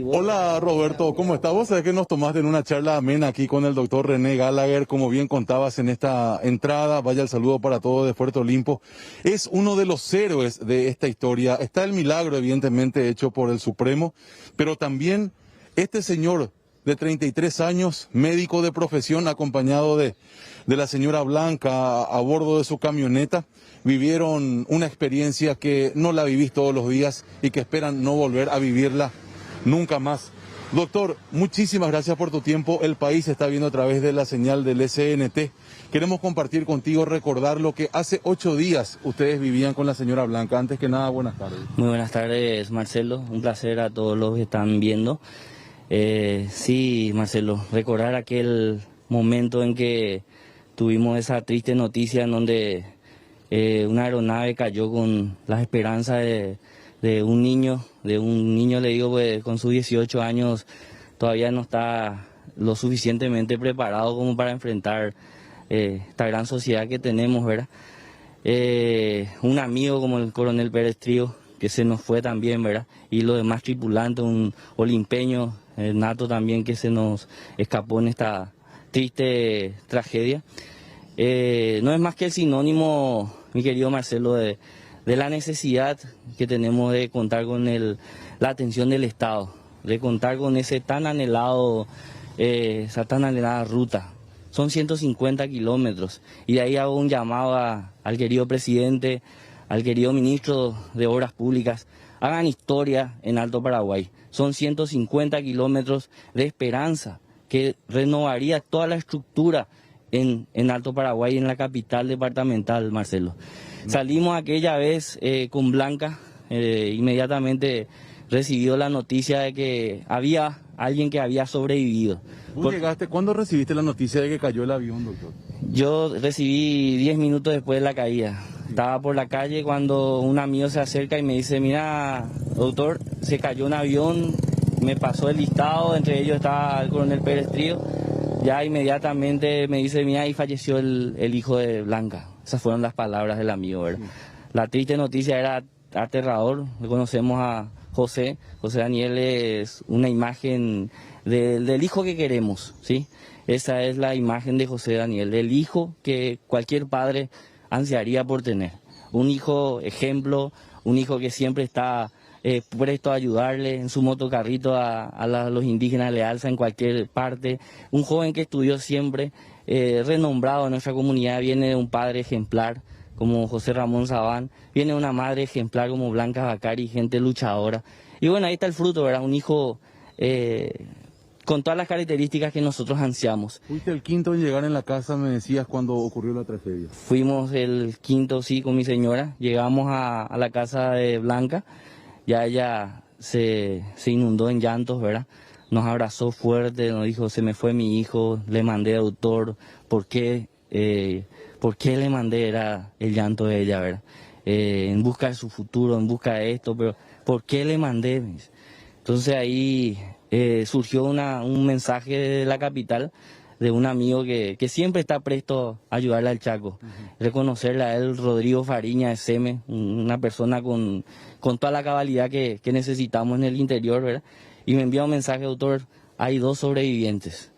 Hola Roberto, ¿cómo estás? Vos sabés que nos tomaste en una charla amena aquí con el doctor René Gallagher, como bien contabas en esta entrada. Vaya el saludo para todos de Fuerte Olimpo. Es uno de los héroes de esta historia. Está el milagro evidentemente hecho por el Supremo, pero también este señor de 33 años, médico de profesión, acompañado de la señora Blanca a bordo de su camioneta, vivieron una experiencia que no la vivís todos los días y que esperan no volver a vivirla nunca más. Doctor, muchísimas gracias por tu tiempo. El país está viendo a través de la señal del SNT. Queremos compartir contigo, recordar lo que hace 8 días ustedes vivían con la señora Blanca. Antes que nada, buenas tardes. Muy buenas tardes, Marcelo. Un placer a todos los que están viendo. Sí, Marcelo, recordar aquel momento en que tuvimos esa triste noticia en donde una aeronave cayó con las esperanzas de un niño, le digo, pues, con sus 18 años todavía no está lo suficientemente preparado como para enfrentar esta gran sociedad que tenemos, ¿verdad? Un amigo como el coronel Pérez Trío, que se nos fue también, ¿verdad? Y los demás tripulantes, un olimpeño nato también que se nos escapó en esta triste tragedia. No es más que el sinónimo, mi querido Marcelo, de la necesidad que tenemos de contar con la atención del Estado, de contar con esa tan anhelada ruta. Son 150 kilómetros y de ahí hago un llamado al querido presidente, al querido ministro de Obras Públicas, hagan historia en Alto Paraguay. Son 150 kilómetros de esperanza que renovaría toda la estructura en Alto Paraguay, en la capital departamental, Marcelo. Salimos aquella vez con Blanca, inmediatamente recibió la noticia de que había alguien que había sobrevivido. ¿Cuándo recibiste la noticia de que cayó el avión, doctor? Yo recibí 10 minutos después de la caída. Estaba por la calle cuando un amigo se acerca y me dice, mira, doctor, se cayó un avión, me pasó el listado, entre ellos estaba el coronel Pérez Trío. Ya inmediatamente me dice, mira, y falleció el hijo de Blanca. Esas fueron las palabras del amigo, ¿verdad? La triste noticia era aterrador. Conocemos a José. José Daniel es una imagen del hijo que queremos, ¿sí? Esa es la imagen de José Daniel, del hijo que cualquier padre ansiaría por tener. Un hijo ejemplo, un hijo que siempre está presto a ayudarle en su motocarrito a los indígenas, le alza en cualquier parte. Un joven que estudió siempre, renombrado en nuestra comunidad, viene de un padre ejemplar como José Ramón Sabán, viene de una madre ejemplar como Blanca Bacari, gente luchadora. Y bueno, ahí está el fruto, ¿verdad? Un hijo con todas las características que nosotros ansiamos. Fuiste el quinto en llegar en la casa, me decías, cuando ocurrió la tragedia. Fuimos el quinto, sí, con mi señora. Llegamos a la casa de Blanca. Ya ella se inundó en llantos, ¿verdad? nos abrazó fuerte, nos dijo, se me fue mi hijo, le mandé doctor, ¿por qué le mandé? Era el llanto de ella, ¿verdad? En busca de su futuro, en busca de esto, pero ¿por qué le mandé? Entonces ahí surgió un mensaje de la capital de un amigo que siempre está presto a ayudarle al Chaco. Reconocerle a él, Rodrigo Fariña de SEME, una persona con toda la cabalidad que necesitamos en el interior, ¿verdad? Y me envía un mensaje, doctor, hay 2 sobrevivientes.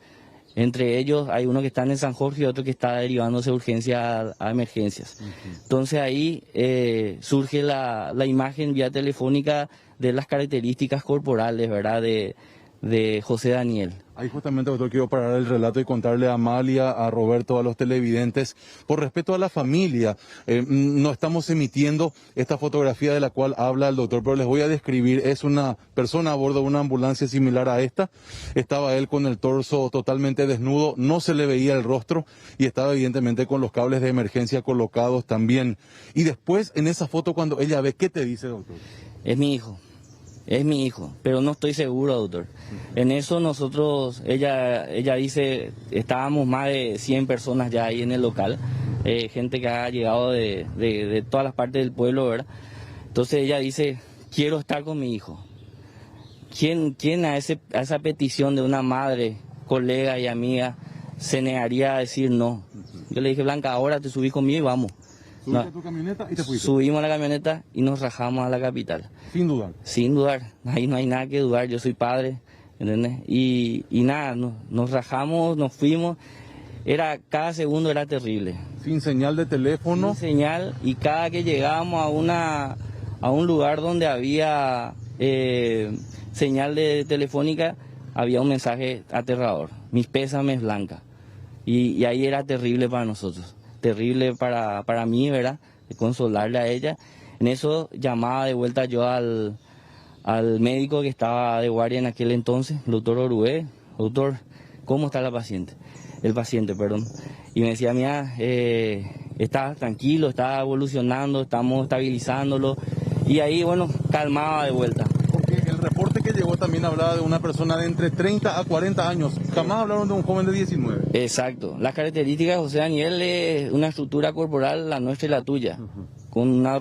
Entre ellos hay uno que está en San Jorge y otro que está derivándose de urgencia a emergencias. Entonces ahí surge la imagen vía telefónica de las características corporales, ¿verdad?, de José Daniel. Ahí justamente, doctor, quiero parar el relato y contarle a Amalia, a Roberto, a los televidentes, por respeto a la familia, no estamos emitiendo esta fotografía de la cual habla el doctor, pero les voy a describir. Es una persona a bordo de una ambulancia similar a esta. Estaba él con el torso totalmente desnudo, no se le veía el rostro y estaba evidentemente con los cables de emergencia colocados también. Y después, en esa foto, cuando ella ve, ¿qué te dice, doctor? Es mi hijo. Es mi hijo, pero no estoy seguro, doctor. En eso nosotros, ella dice, estábamos más de 100 personas ya ahí en el local, gente que ha llegado de todas las partes del pueblo, ¿verdad? Entonces ella dice, quiero estar con mi hijo. ¿Quién a esa petición de una madre, colega y amiga se negaría a decir no? Yo le dije, Blanca, ahora te subís conmigo y vamos. ¿Subiste a tu camioneta y te fuiste? Subimos a la camioneta y nos rajamos a la capital. Sin dudar. Sin dudar, ahí no hay nada que dudar, yo soy padre, ¿entendés? Y nada, nos rajamos, nos fuimos, cada segundo era terrible. Sin señal de teléfono. Sin señal, y cada que llegábamos a un lugar donde había señal de telefónica, había un mensaje aterrador, mis pésames, Blanca. Y ahí era terrible para nosotros. Terrible para mí, ¿verdad? De consolarle a ella. En eso llamaba de vuelta yo al médico que estaba de guardia en aquel entonces, el doctor Orué. Doctor, ¿cómo está el paciente, perdón? Y me decía, mira, está tranquilo, está evolucionando, estamos estabilizándolo. Y ahí, bueno, calmaba de vuelta. Porque el reporte que llegó también hablaba de una persona de entre 30 a 40 años. Jamás hablaron de un joven de 19. Exacto. Las características de José Daniel es una estructura corporal, la nuestra y la tuya, con más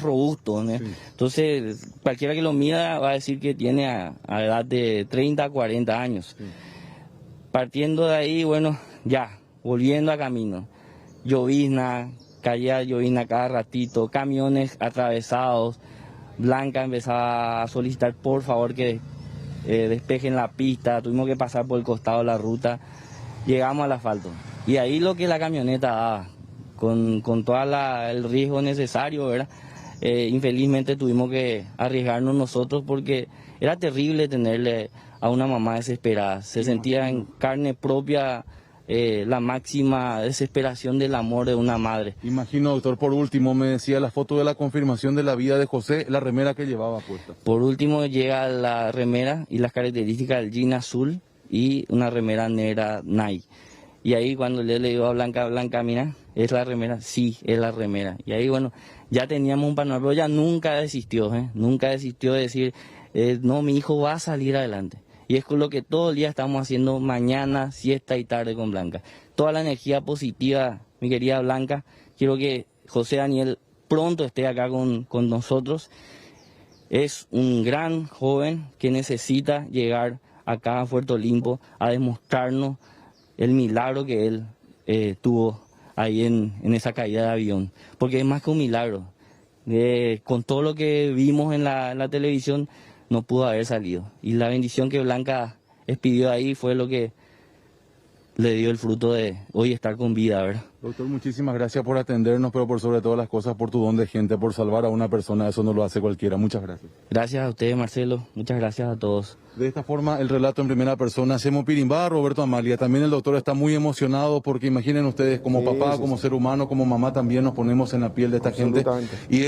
robusto, ¿no? Sí. Entonces, cualquiera que lo mira va a decir que tiene a edad de 30 a 40 años. Sí. Partiendo de ahí, bueno, ya, volviendo a camino. Llovizna, caía llovizna cada ratito, camiones atravesados. Blanca empezaba a solicitar por favor que despejen la pista, tuvimos que pasar por el costado de la ruta, llegamos al asfalto. Y ahí lo que la camioneta daba, con todo el riesgo necesario, ¿verdad? Infelizmente tuvimos que arriesgarnos nosotros porque era terrible tenerle a una mamá desesperada. Se sentía en carne propia la máxima desesperación del amor de una madre. Imagino, doctor, por último, me decía la foto de la confirmación de la vida de José, la remera que llevaba puesta. Por último llega la remera y las características del jean azul y una remera negra Nike. Y ahí cuando le digo a Blanca, mira, ¿es la remera? Sí, es la remera. Y ahí, bueno, ya teníamos un panorama, pero ella nunca desistió, nunca desistió de decir, no, mi hijo va a salir adelante. Y es con lo que todo el día estamos haciendo, mañana, siesta y tarde con Blanca. Toda la energía positiva, mi querida Blanca, quiero que José Daniel pronto esté acá con nosotros. Es un gran joven que necesita llegar acá a Puerto Limpo a demostrarnos el milagro que él tuvo ahí en esa caída de avión. Porque es más que un milagro. Con todo lo que vimos en la televisión, no pudo haber salido. Y la bendición que Blanca expidió ahí fue lo que le dio el fruto de hoy estar con vida, ¿verdad? Doctor, muchísimas gracias por atendernos, pero por sobre todas las cosas por tu don de gente, por salvar a una persona, eso no lo hace cualquiera. Muchas gracias. Gracias a ustedes, Marcelo. Muchas gracias a todos. De esta forma, el relato en primera persona, Semo Pirimbá, Roberto Amalia. También el doctor está muy emocionado porque imaginen ustedes, como papá, como ser humano, como mamá, también nos ponemos en la piel de esta gente. Y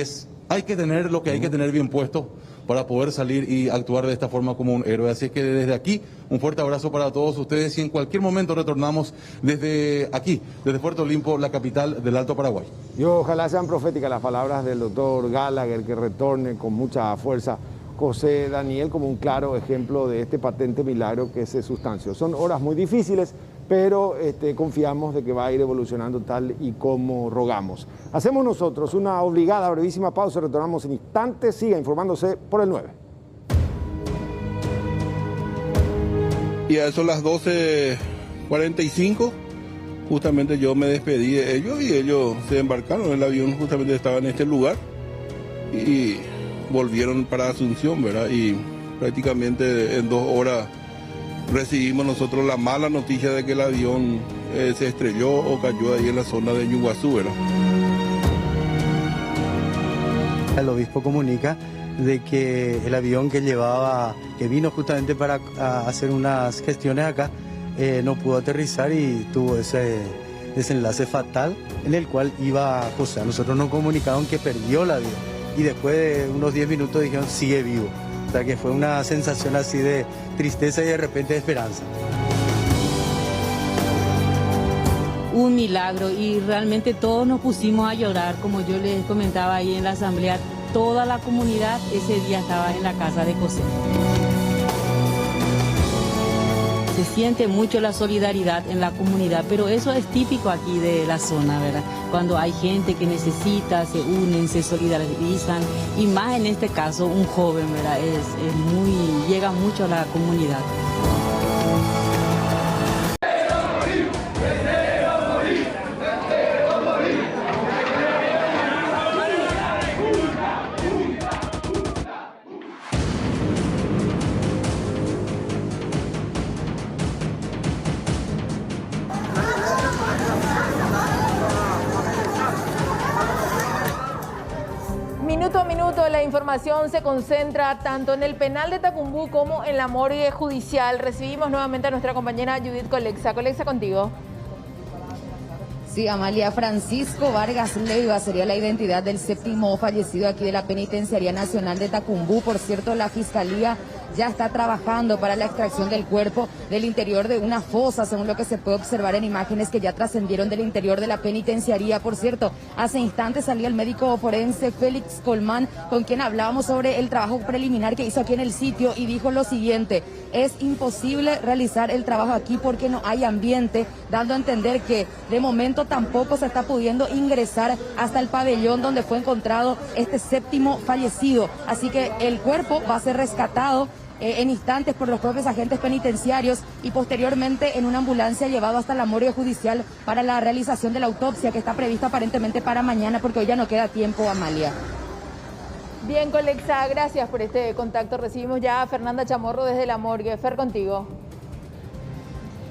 hay que tener lo que hay que tener bien puesto para poder salir y actuar de esta forma como un héroe. Así que desde aquí, un fuerte abrazo para todos ustedes y en cualquier momento retornamos desde aquí, desde Puerto Limpo, la capital del Alto Paraguay. Y ojalá sean proféticas las palabras del doctor Gallagher, que retorne con mucha fuerza José Daniel como un claro ejemplo de este patente milagro que se sustanció. Son horas muy difíciles, pero confiamos de que va a ir evolucionando tal y como rogamos. Hacemos nosotros una obligada, brevísima pausa, retornamos en instantes. Siga informándose por el 9. Y a eso las 12:45, justamente yo me despedí de ellos y ellos se embarcaron. El avión justamente estaba en este lugar y volvieron para Asunción, ¿verdad? Y prácticamente en 2 horas recibimos nosotros la mala noticia de que el avión se estrelló o cayó ahí en la zona de Ñuguazú, ¿verdad? El obispo comunica de que el avión que vino justamente para hacer unas gestiones acá, no pudo aterrizar y tuvo ese desenlace fatal en el cual iba José. A nosotros nos comunicaron que perdió la vida y después de unos 10 minutos dijeron sigue vivo. O sea que fue una sensación así de tristeza y de repente de esperanza. Un milagro y realmente todos nos pusimos a llorar, como yo les comentaba ahí en la asamblea. Toda la comunidad ese día estaba en la casa de José. Se siente mucho la solidaridad en la comunidad, pero eso es típico aquí de la zona, ¿verdad? Cuando hay gente que necesita, se unen, se solidarizan, y más en este caso un joven, ¿verdad? Llega mucho a la comunidad. Minuto a minuto la información se concentra tanto en el penal de Tacumbú como en la morgue judicial. Recibimos nuevamente a nuestra compañera Judith Colexa. Colexa, contigo. Sí, Amalia, Francisco Vargas Leiva sería la identidad del 7º fallecido aquí de la Penitenciaría Nacional de Tacumbú. Por cierto, la Fiscalía ya está trabajando para la extracción del cuerpo del interior de una fosa, según lo que se puede observar en imágenes que ya trascendieron del interior de la penitenciaría. Por cierto, hace instantes salía el médico forense Félix Colmán, con quien hablábamos sobre el trabajo preliminar que hizo aquí en el sitio, y dijo lo siguiente: es imposible realizar el trabajo aquí porque no hay ambiente, dando a entender que de momento tampoco se está pudiendo ingresar hasta el pabellón donde fue encontrado este 7º fallecido. Así que el cuerpo va a ser rescatado en instantes por los propios agentes penitenciarios y posteriormente en una ambulancia llevado hasta la morgue judicial para la realización de la autopsia, que está prevista aparentemente para mañana, porque hoy ya no queda tiempo, Amalia. Bien, Colexa, gracias por este contacto. Recibimos ya a Fernanda Chamorro desde la morgue. Fer, contigo.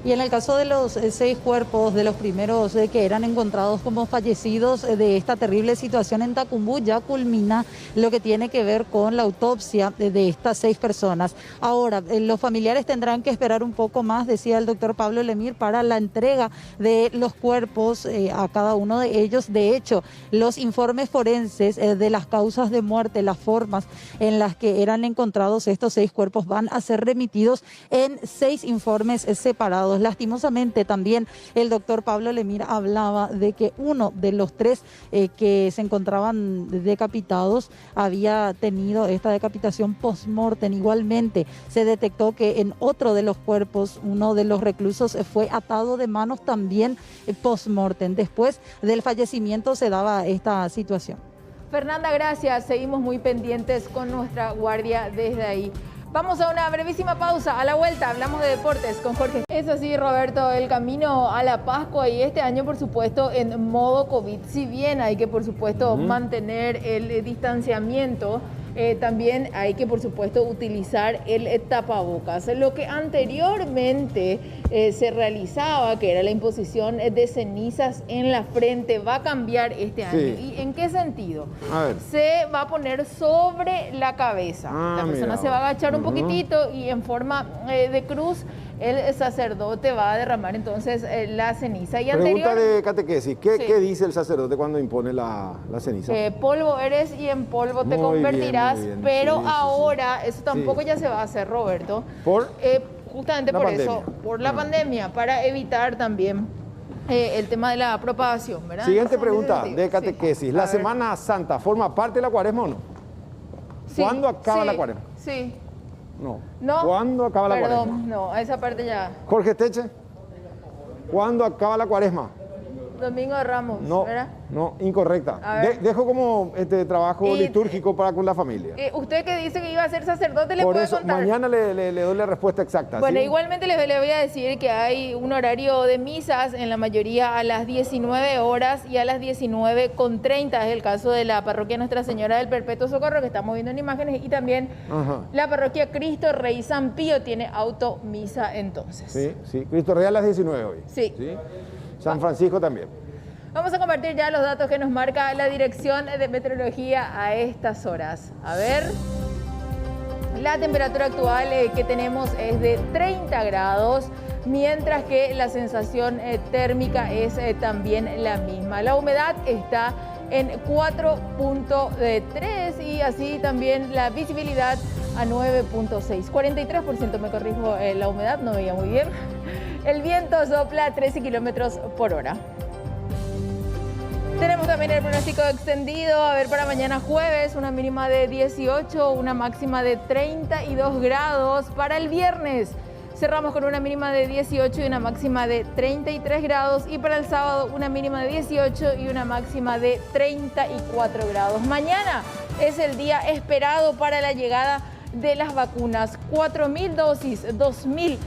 Y en el caso de los 6 cuerpos, de los primeros que eran encontrados como fallecidos de esta terrible situación en Tacumbú, ya culmina lo que tiene que ver con la autopsia de estas 6 personas. Ahora, los familiares tendrán que esperar un poco más, decía el doctor Pablo Lemir, para la entrega de los cuerpos a cada uno de ellos. De hecho, los informes forenses de las causas de muerte, las formas en las que eran encontrados estos 6 cuerpos, van a ser remitidos en 6 informes separados. Lastimosamente, también el doctor Pablo Lemir hablaba de que uno de los 3 que se encontraban decapitados había tenido esta decapitación post-mortem. Igualmente, se detectó que en otro de los cuerpos, uno de los reclusos fue atado de manos también post-mortem. Después del fallecimiento se daba esta situación. Fernanda, gracias. Seguimos muy pendientes con nuestra guardia desde ahí. Vamos a una brevísima pausa. A la vuelta hablamos de deportes con Jorge. Es así, Roberto, el camino a la Pascua, y este año, por supuesto, en modo COVID. Si bien hay que, por supuesto, mantener el distanciamiento, también hay que, por supuesto, utilizar el tapabocas. Lo que anteriormente se realizaba, que era la imposición de cenizas en la frente, va a cambiar este año. ¿Y en qué sentido? A ver. Se va a poner sobre la cabeza. La persona se va a agachar un poquitito y en forma de cruz el sacerdote va a derramar entonces la ceniza. Y pregunta de catequesis, ¿qué dice el sacerdote cuando impone la ceniza? Polvo eres y en polvo te convertirás, muy bien, pero ahora eso tampoco ya se va a hacer, Roberto. ¿Por? Justamente por pandemia. Eso, por la pandemia, para evitar también el tema de la propagación, ¿verdad? Siguiente pregunta de catequesis. ¿La Semana Santa forma parte de la Cuaresma o no? ¿Cuándo acaba la Cuaresma? Sí. No. No. ¿Cuándo acaba la cuaresma? Perdón, no, a esa parte ya. Jorge Teche, ¿cuándo acaba la cuaresma? Domingo de Ramos, No, ¿verdad? no, incorrecta. A ver. Dejo como trabajo Y- litúrgico para con la familia. Usted que dice que iba a ser sacerdote, le Por puede eso, contar. mañana le doy la respuesta exacta. Bueno, ¿sí? igualmente le voy a decir que hay un horario de misas en la mayoría a las 19 horas y a las 19:30. Es el caso de la parroquia Nuestra Señora del Perpetuo Socorro, que estamos viendo en imágenes, y también Ajá. la parroquia Cristo Rey San Pío tiene automisa entonces. Sí, sí. Cristo Rey a las 19 hoy. Sí. San Francisco también. Vamos a compartir ya los datos que nos marca la Dirección de Meteorología a estas horas. A ver, la temperatura actual que tenemos es de 30 grados, mientras que la sensación térmica es también la misma. La humedad está en 4.3 y así también la visibilidad a 9.6. 43%, me corrijo, la humedad, no veía muy bien. El viento sopla a 13 kilómetros por hora. Tenemos también el pronóstico extendido, a ver, para mañana jueves, una mínima de 18, una máxima de 32 grados. Para el viernes cerramos con una mínima de 18 y una máxima de 33 grados. Y para el sábado una mínima de 18 y una máxima de 34 grados. Mañana es el día esperado para la llegada de las vacunas. 4.000 dosis, 2.000